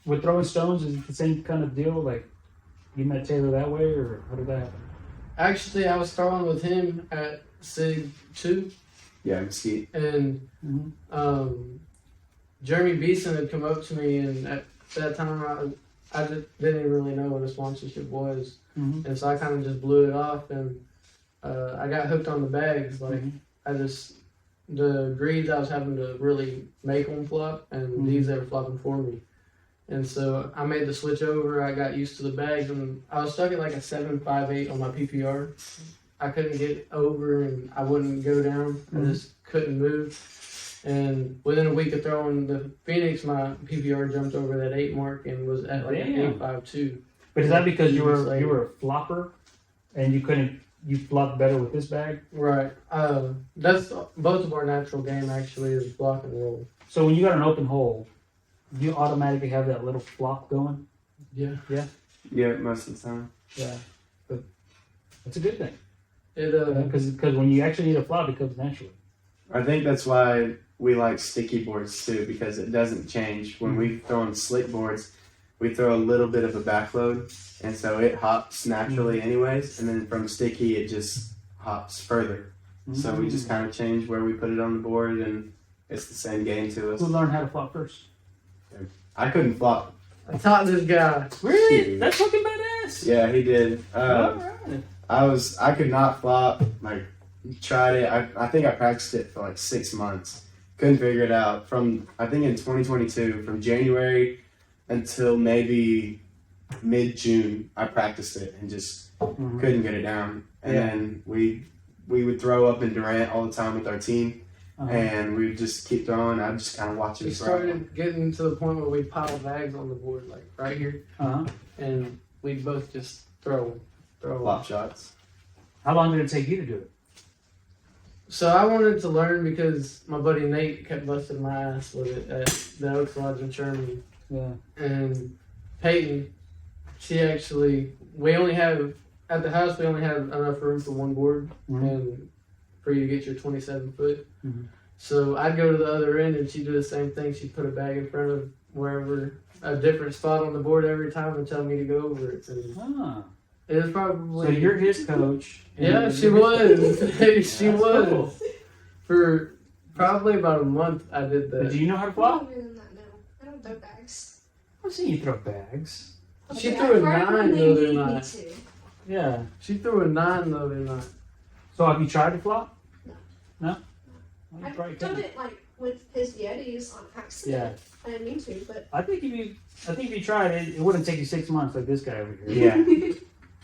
with throwing stones, is it the same kind of deal? Like, you met Taylor that way, or how did that happen? Actually, I was throwing with him at Sig 2, Yeah, Mesquite. and Jeremy Beeson had come up to me, and at that time I just didn't really know what a sponsorship was, and so I kind of just blew it off, and I got hooked on the bags. Like the greens I was having to really make them flop, and these they were flopping for me. And so I made the switch over. I got used to the bags, and I was stuck at like a 7.58 on my PPR. I couldn't get over, and I wouldn't go down. I just couldn't move. And within a week of throwing the Phoenix, my PPR jumped over that 8 mark and was at like an 8.52. But is that because you were a flopper, and you flopped better with this bag? Right. That's both of our natural game actually is block and roll. So when you got an open hole, you automatically have that little flop going? Yeah. Yeah? Yeah, most of the time. Yeah. But that's a good thing. Because when you actually need a flop, it comes naturally. I think that's why we like sticky boards too, because it doesn't change. When we throw on slick boards, we throw a little bit of a backload, and so it hops naturally anyways, and then from sticky it just hops further. So we just kind of change where we put it on the board, and it's the same game to us. Who learned how to flop first? I couldn't flop. I taught this guy. Really? Shoot. That's fucking badass. Yeah, he did. Alright. I could not flop. Like, tried it. I think I practiced it for like 6 months. Couldn't figure it out. I think in 2022, from January until maybe mid-June, I practiced it and just couldn't get it down. And then we would throw up in Durant all the time with our team. And we would just keep throwing. I'd just kind of watch it. We started getting to the point where we pile bags on the board, like right here, and we'd both just throw flop shots. How long did it take you to do it? So I wanted to learn because my buddy Nate kept busting my ass with it at the Oaks Lodge in Sherman. Yeah. And Peyton, we only have, at the house, we only have enough room for one board and for you to get your 27 foot. So I'd go to the other end and she'd do the same thing. She'd put a bag in front of wherever, a different spot on the board every time and tell me to go over it. And it was probably... So you're his coach. Yeah, she was. She was. Cool. For probably about a month I did that. But do you know how to flop? Longer than that, no. I don't throw bags. I've seen you throw bags. She threw a 9 the other night. Yeah. She threw a 9 the other night. So have you tried to flop? No. No? I've done it like with his Yetis on accident. I didn't mean to, but I think if you tried it, it wouldn't take you 6 months like this guy over here. Yeah.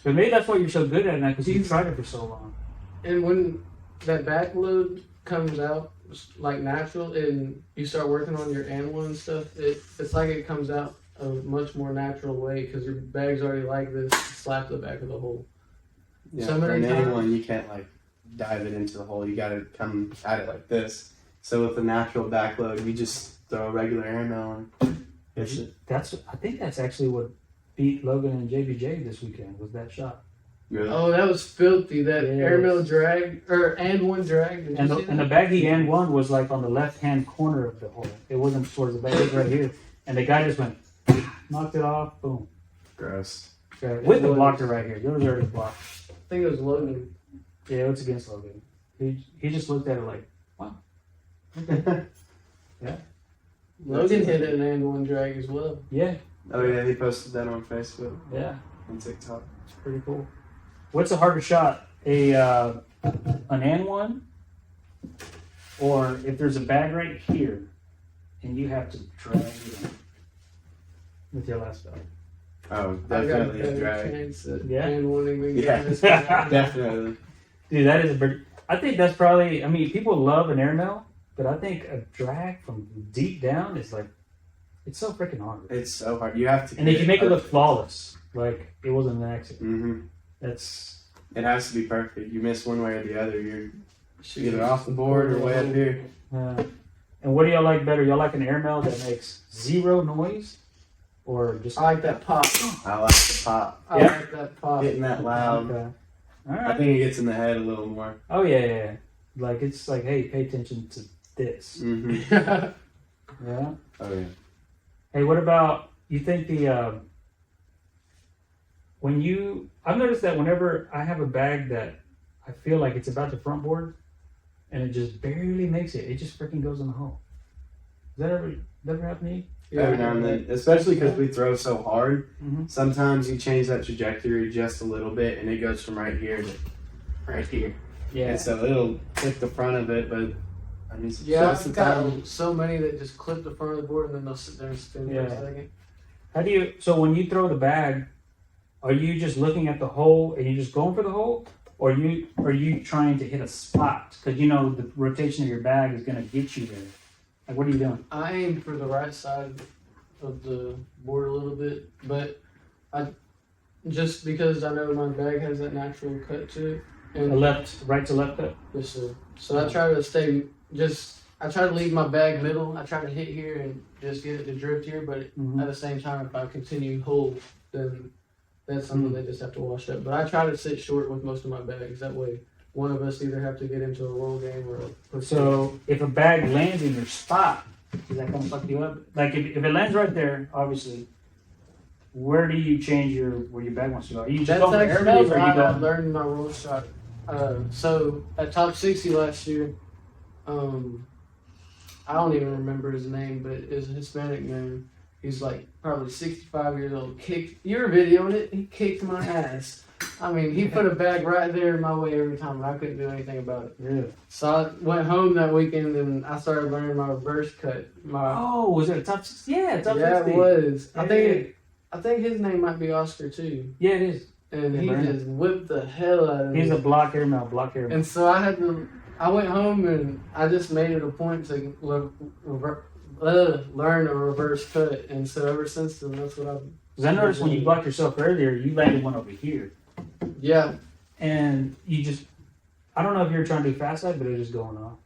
But maybe that's why you're so good at it now, because you tried it for so long. And when that back load comes out like natural and you start working on your animal and stuff, it's like it comes out a much more natural way because your bag's already like this, slap the back of the hole. Yeah, So for many an times- anyone, you can't like dive it into the hole. You gotta come at it like this. So with the natural backload, you just throw a regular airmail and hit it. I think that's actually what beat Logan and JBJ this weekend, was that shot. Really? Oh, that was filthy. That Yes. airmail drag, and one drag. Did you see And the that? baggy and one was like on the left-hand corner of the hole. It wasn't towards the bag, it was right here. And the guy just went, knocked it off, boom. Gross. Okay, with the blocker right here. Yours already blocked. I think it was Logan. Yeah, it's against Logan. He just looked at it like, wow. Okay. Logan hit an and one drag as well. Yeah, Oh yeah, he posted that on Facebook yeah. and TikTok. It's pretty cool. What's a harder shot? An and one? Or if there's a bag right here and you have to drag it in with your last bag? Oh, I got definitely a better drag. chance at Yeah? and winning than Yeah, this guy. definitely. Dude, that is a pretty... I think that's probably... I mean, people love an airmail, but I think a drag from deep down is like... It's so freaking hard. It's so hard. You have to. And if you make it look flawless, like it wasn't an accident, Mm-hmm. that's... It has to be perfect. You miss one way or the other, you're Shoot. either off the board or way up here. And what do y'all like better? Y'all like an airmail that makes zero noise? Or just... I like that pop. I like the pop. I Yeah. like that pop. Getting that loud. Okay. All I right. think it gets in the head a little more. Oh yeah. Like it's like, hey, pay attention to this. Mm-hmm. Yeah. Oh yeah. Hey, what about you think I've noticed that whenever I have a bag that I feel like it's about to front board and it just barely makes it, it just freaking goes in the hole. Does that ever happen to you? Every now and then, especially because we throw so hard. Mm-hmm. Sometimes you change that trajectory just a little bit, and it goes from right here to right here. Yeah. And so it'll hit the front of it, but I mean, Yeah, most I've of the time, got so many that just clip the front of the board and then they'll sit there and spin for Yeah. a second. How do you? So when you throw the bag, are you just looking at the hole and you're just going for the hole, or are you trying to hit a spot? Because you know the rotation of your bag is going to get you there. Like, what are you doing? I aim for the right side of the board a little bit, but just because I know my bag has that natural cut to it. And Right to left cut. yes, sir. So I try to I try to leave my bag middle. I try to hit here and just get it to drift here, but at the same time, if I continue hold, then that's something they just have to wash up. But I try to sit short with most of my bags. That way, one of us either have to get into a roll game or. So if a bag lands in your spot, does that kind of fuck you up? Like if it lands right there, obviously, where do you change where your bag wants to go? Are you just That's going for actually airbells, or are why you I going? learned my roll shot. So at top 60 last year, I don't even remember his name, but it's a Hispanic man. He's like probably 65 years old. You're videoing it. He kicked my ass. I mean, he put a bag right there in my way every time, and I couldn't do anything about it. Really? So I went home that weekend, and I started learning my reverse cut. Oh, was it a top 60? Yeah, top 60. Yeah, it was. Yeah. I think his name might be Oscar too. Yeah, it is. And Yeah, he Brandon. just whipped the hell out of me. He's a block airmail. And so I went home and I just made it a point to learn a reverse cut. And so ever since then, that's what I've. Because I noticed when you blocked yourself earlier, you landed one over here. Yeah. And you just, I don't know if you were trying to do fast side, but it was just going off.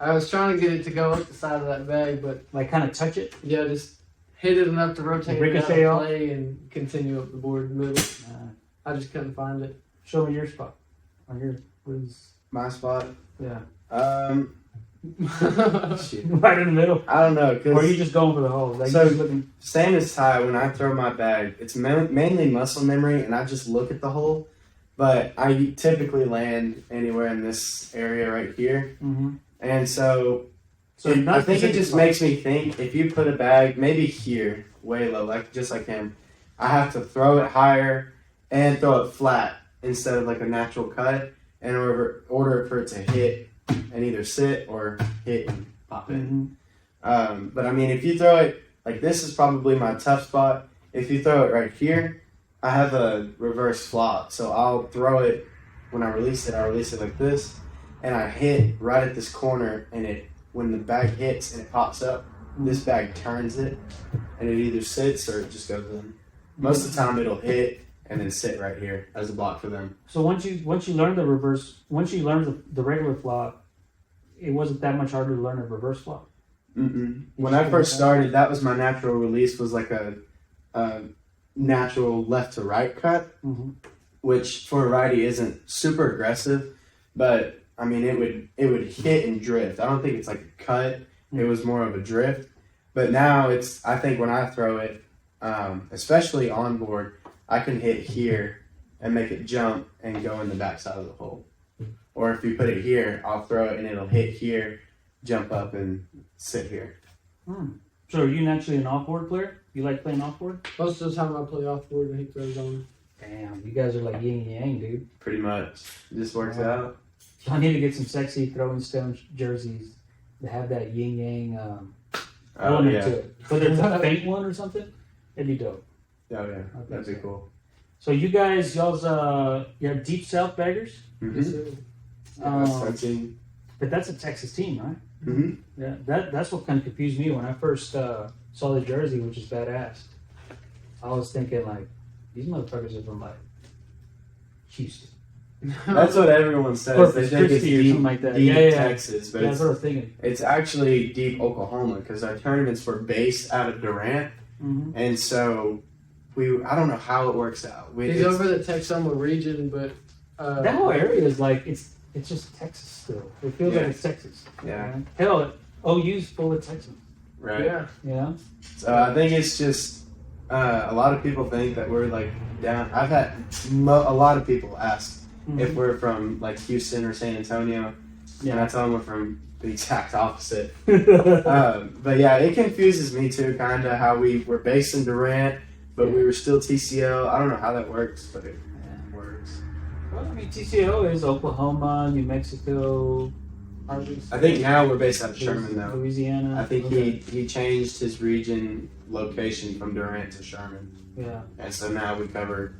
I was trying to get it to go up the side of that bag, but Like kind of touch it. yeah, just hit it enough to rotate it out Ricochet of off? play and continue up the board middle. I just couldn't find it. Show me your spot. On your, where's, my spot. yeah. Shoot. Right in the middle. I don't know, Or are you cause just going for the hole? Like So- you just looking. same as Ty. When I throw my bag, it's mainly muscle memory, and I just look at the hole. But I typically land anywhere in this area right here, Mm-hmm. and so So not I think it specific just spot. makes me think if you put a bag maybe here, way low, just like him, I have to throw it higher and throw it flat instead of like a natural cut in order for it to hit and either sit or hit and pop in. Mhm. But I mean, if you throw it like this is probably my tough spot. If you throw it right here, I have a reverse flop, so I'll throw it when I release it like this, and I hit right at this corner, and when the bag hits and it pops up, this bag turns it, and it either sits or it just goes in. Most of the time, it'll hit and then sit right here as a block for them. So once you learn the reverse, once you learn the regular flop, it wasn't that much harder to learn a reverse flop. When I first started, that was my natural release, was like a natural left to right cut, which for a righty isn't super aggressive, but I mean it would hit and drift. I don't think it's like a cut. It was more of a drift. But now I think when I throw it, especially on board, I can hit here and make it jump and go in the backside of the hole. Or if you put it here, I'll throw it and it'll hit here, jump up and sit here. So are you naturally an off-board player? You like playing off-board? Most of the time I play off board and he throws on. Damn, you guys are like yin and yang, dude. Pretty much. It just works out. I need to get some sexy throwing stone jerseys that have that yin yang element to it. Whether it's a faint one or something, it'd be dope. Oh yeah, that'd be cool. So you guys, you're deep south baggers, Mm-hmm. but that's a Texas team, right? Mm-hmm. Yeah, that's what kind of confused me when I first saw the jersey, which is badass. I was thinking like, these motherfuckers are from like Houston. That's what everyone says. Corpus They think it's Christi or deep, something like that. deep Yeah. Texas, but That's what I was thinking. it's actually deep Oklahoma because our tournaments were based out of Durant, Mm-hmm. and so I don't know how it works out. He's over the Texoma region, but That whole area is like it's just Texas still. It feels like it's Texas. Yeah. Hell, OU's full of Texans. Right. yeah. Yeah. So I think it's just a lot of people think that we're like down. I've had a lot of people ask if we're from like Houston or San Antonio, and I tell them we're from the exact opposite. But yeah, it confuses me too, kind of how we were based in Durant, but we were still TCL. I don't know how that works, but it works. Well, I mean, TCO is Oklahoma, New Mexico, I think now we're based out of Sherman though. Louisiana. I think he changed his region location from Durant to Sherman. Yeah. And so now we cover,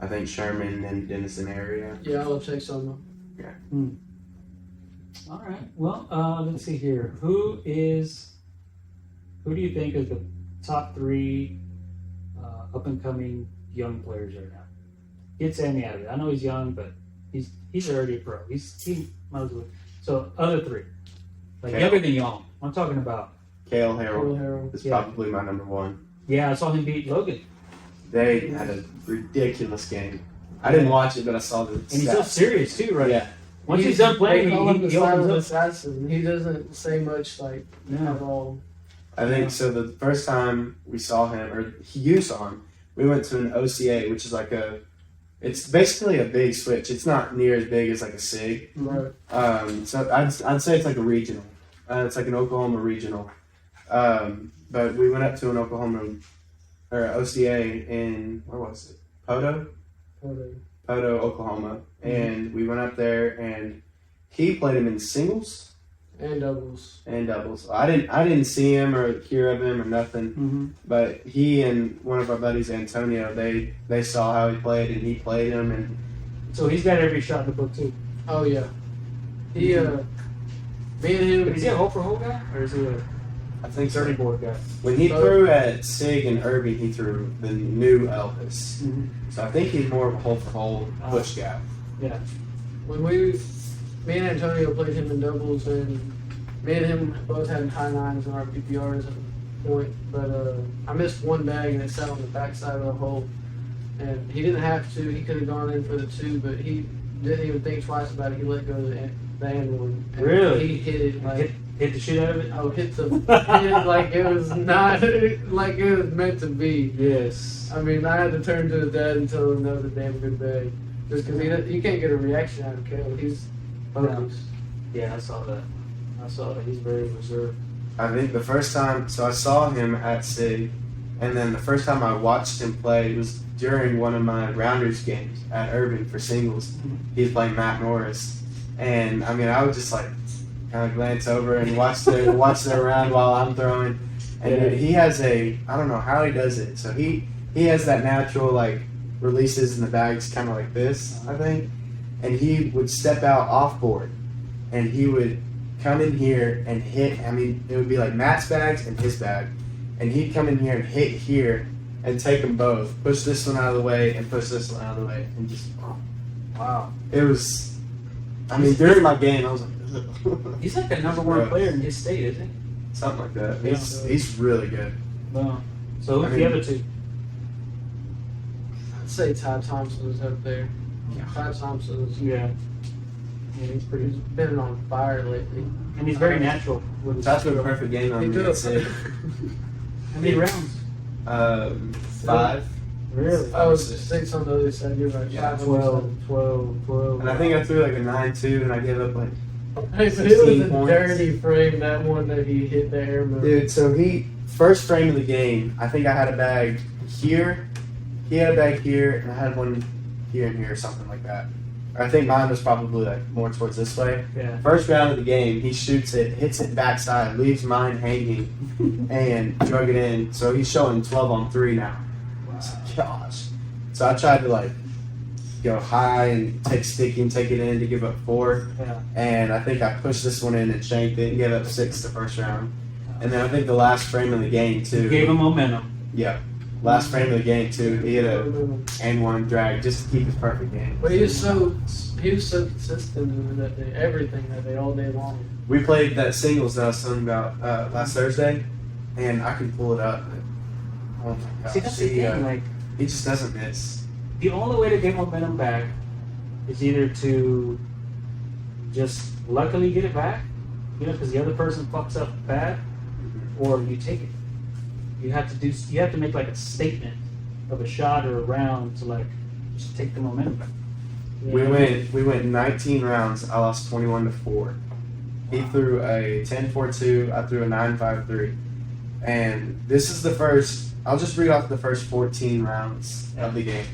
I think, Sherman and Denison area. Yeah, I love Texoma. All right. Well, let's see here. Who do you think is the top 3 up and coming young players right now? Get Sammy out of it. I know he's young, but he's already a pro. He might as well. So other 3, like Kale. younger than y'all. I'm talking about. Cale Will Harrell Harrell. is Yeah. probably my number 1. Yeah, I saw him beat Logan, They had a ridiculous game. I didn't watch it, but I saw the and he's so stats. serious too, right? Yeah. Once he's done playing, they call him the he silent opens assassin. He doesn't say much like at all. I think so. The first time we saw him, or you saw him, we went to an OCA, which is like it's basically a big switch. It's not near as big as like a SIG. Right. So I'd say it's like a regional. It's like an Oklahoma regional. But we went up to an Oklahoma or OCA in, where was it? Poto, Oklahoma, and we went up there and he played him in singles And doubles. and doubles. I didn't see him or hear of him or nothing, but he and one of our buddies, Antonio, they saw how he played and he played him, and So he's got every shot in the book too. Oh yeah. He me and him. Is he a hole for hole guy, or is he a I think 30 board guy? when he threw at SIG and Irving, he threw the new Elvis. So I think he's more of a hole for hole push guy. Yeah. When me and Antonio played him in doubles, and me and him both had high 9s in our PPRs at the point, but I missed one bag and it sat on the backside of the hole, and he didn't have to. He could have gone in for the 2, but he didn't even think twice about it. He let go of the end one. And Really? He hit it like Hit the shit out of it. I hit like it was not like it was meant to be. Yes. I mean, I had to turn to his dad and tell him that was a damn good bag, just because you can't get a reaction out of Kale. He's focused. Yeah, I saw that. He's very reserved. I think the first time, so I saw him at SIG, and then the first time I watched him play was during one of my Rounders games at Irving for singles. He was playing Matt Norris, and I mean, I would just like kind of glance over and watch their round while I'm throwing. And he has I don't know how he does it. So he has that natural like releases in the bags kind of like this, I think. And he would step out off board, and he would come in here and hit. I mean, it would be like Matt's bags and his bag, and he'd come in here and hit here and take them both, push this one out of the way and push this one out of the way, and just Wow. it was. I mean, during my game, I was like, He's like a number 1 player in his state, isn't he? something like that. Yeah. He's really good. Well, so who's I the mean- other 2? I'd say Ty Thompson is up there. Ty Thompson's Yeah. Yeah, he's pretty. he's been on fire lately. And he's very natural with his That's been a skill. perfect game on He me. did. That's it. How many rounds? 5. Really? I was 6 on the other side. You're right. Yeah, 12. And I think I threw like a 9-2, and I gave up like. Hey, but it 16 was a points. dirty frame, that one that he hit the air move. Dude, so first frame of the game, I think I had a bag here, he had a bag here, and I had one here and here, something like that. I think mine was probably like more towards this way. Yeah. First round of the game, he shoots it, hits it backside, leaves mine hanging, and drug it in. So he's showing 12 on 3 now. I was like, gosh. So I tried to like go high and take sticky and take it in to give up 4. Yeah. And I think I pushed this one in and shanked it and gave up 6 the first round. And then I think the last frame of the game too. Gave him momentum. Yeah. Last frame of the game too. He had a and one drag just to keep his perfect game. But he was so consistent in that day, everything that day, all day long. We played that singles that I was telling you about last Thursday, and I can pull it up. Oh my gosh. See, that's the thing. Like, He just doesn't miss. The only way to get momentum back is either to just luckily get it back, you know, because the other person fucks up bad, or you take it. You have to make like a statement of a shot or a round to like just take the momentum back. We went 19 rounds. I lost 21-4. He threw a 10-4-2. I threw a 9-5-3. And this is the first. I'll just read off the first 14 rounds of the game.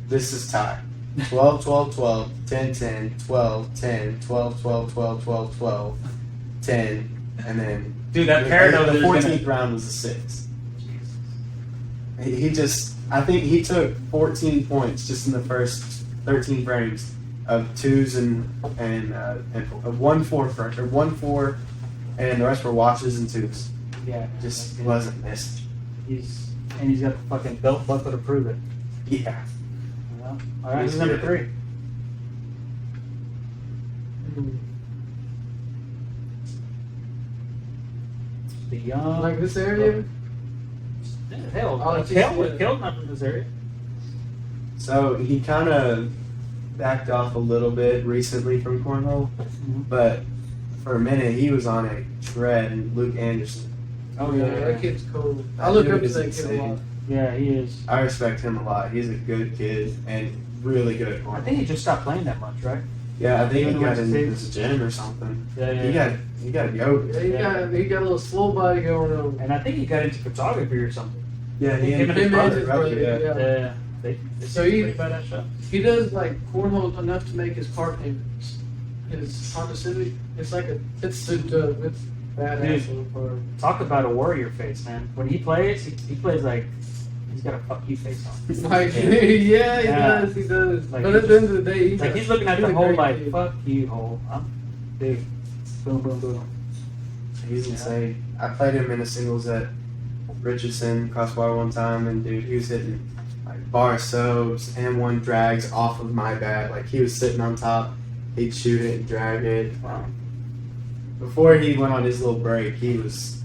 This is tie. 12-12-12, 10-10, 12-10, 12-12-12, 12-12, 10, and then Dude, that paranoia. The 14th round was a 6. He just. I think he took 14 points just in the first 13 frames of 2s and 1-4 front or 1-4, and the rest were washes and 2s. Yeah, Just wasn't missed. he's got the fucking belt buckle to prove it. Yeah. Well, all right, who's number 3? The young. Like this area? Hell, Oh, Kel's not from this area. So he kind of backed off a little bit recently from cornhole, but for a minute he was on a shred. And Luke Anderson. Oh That kid's cool. I look dude up to is that kid a insane. lot. Yeah, he is. I respect him a lot. He's a good kid and really good at I cornhole. think he just stopped playing that much, right? Yeah, I think he Even got when into he's this gym or something. Yeah. He got yoga. Yeah, he got a little swole body going on. And I think he got into photography or something. Yeah, he Him and and his brother. his Right, brother, yeah. yeah. They So he- play by that shot. He does like cornhole enough to make his car payments. His Honda Civic, it's souped up. It's badass Dude. on the car. Talk about a warrior face, man. When he plays, he plays like he's got a fuck you face on. Like, Yeah. yeah, Yeah. he does. Like, But he at the end of the day, Like he's looking at he's the a hole great like, kid. fuck you, hole. I'm big. Boom, boom, boom. He's insane. I played him in a singles at Richardson Crossbar one time, and dude, he was hitting like bar soaps and one drags off of my bat. Like he was sitting on top, he'd shoot it and drag it. Before he went on his little break, he was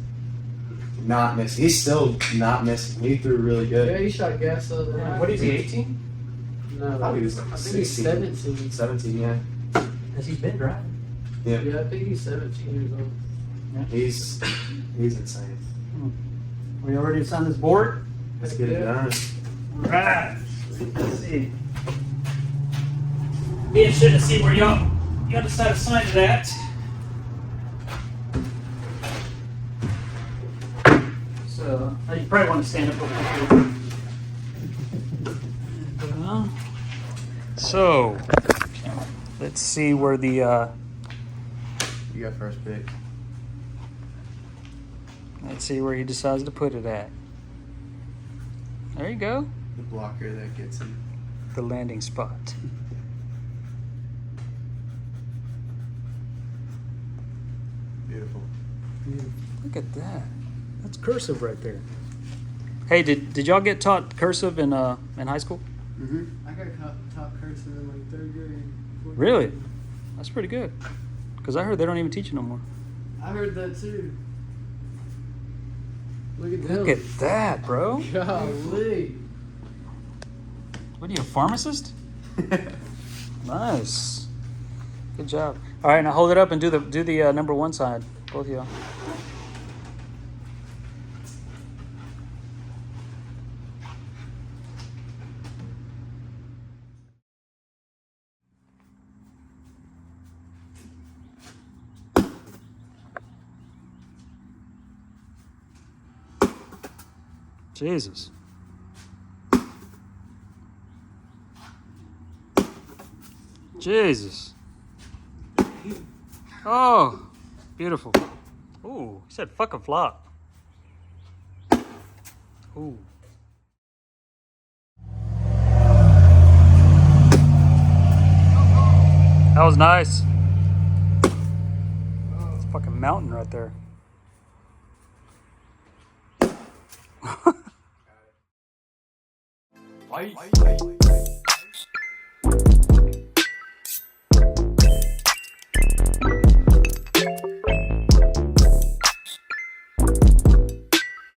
not missing. He's still not missing. He threw really Yeah, good. he shot gas the other night. What is he, 18? No, I thought he was like I think he's 16, 17. 17, yeah. Has he been driving? Yeah, I think he's 17 years old. He's insane. We already assigned this board? Let's get it done. Alright. Let's see. Be interested to see where y'all decide to sign to that. So, you probably want to stand up over here. So, let's see where the You got first pick. let's see where he decides to put it at. There you go, The blocker that gets him. the landing spot. Beautiful. Look at that. That's cursive right there. Hey, did y'all get taught cursive in high school? Mm-hmm. I got top cursive in like 3rd grade. 4th Really? grade. That's pretty good. Cause I heard they don't even teach it no more. I heard that too. Look at them. Look at that, bro. Golly. What are you, a pharmacist? Nice. Good job. All right, now hold it up and do the number 1 side, both of y'all. Jesus. Jesus. Oh, beautiful. Ooh, he said fucking flop. Ooh. That was nice. It's a fucking mountain right there. Fight.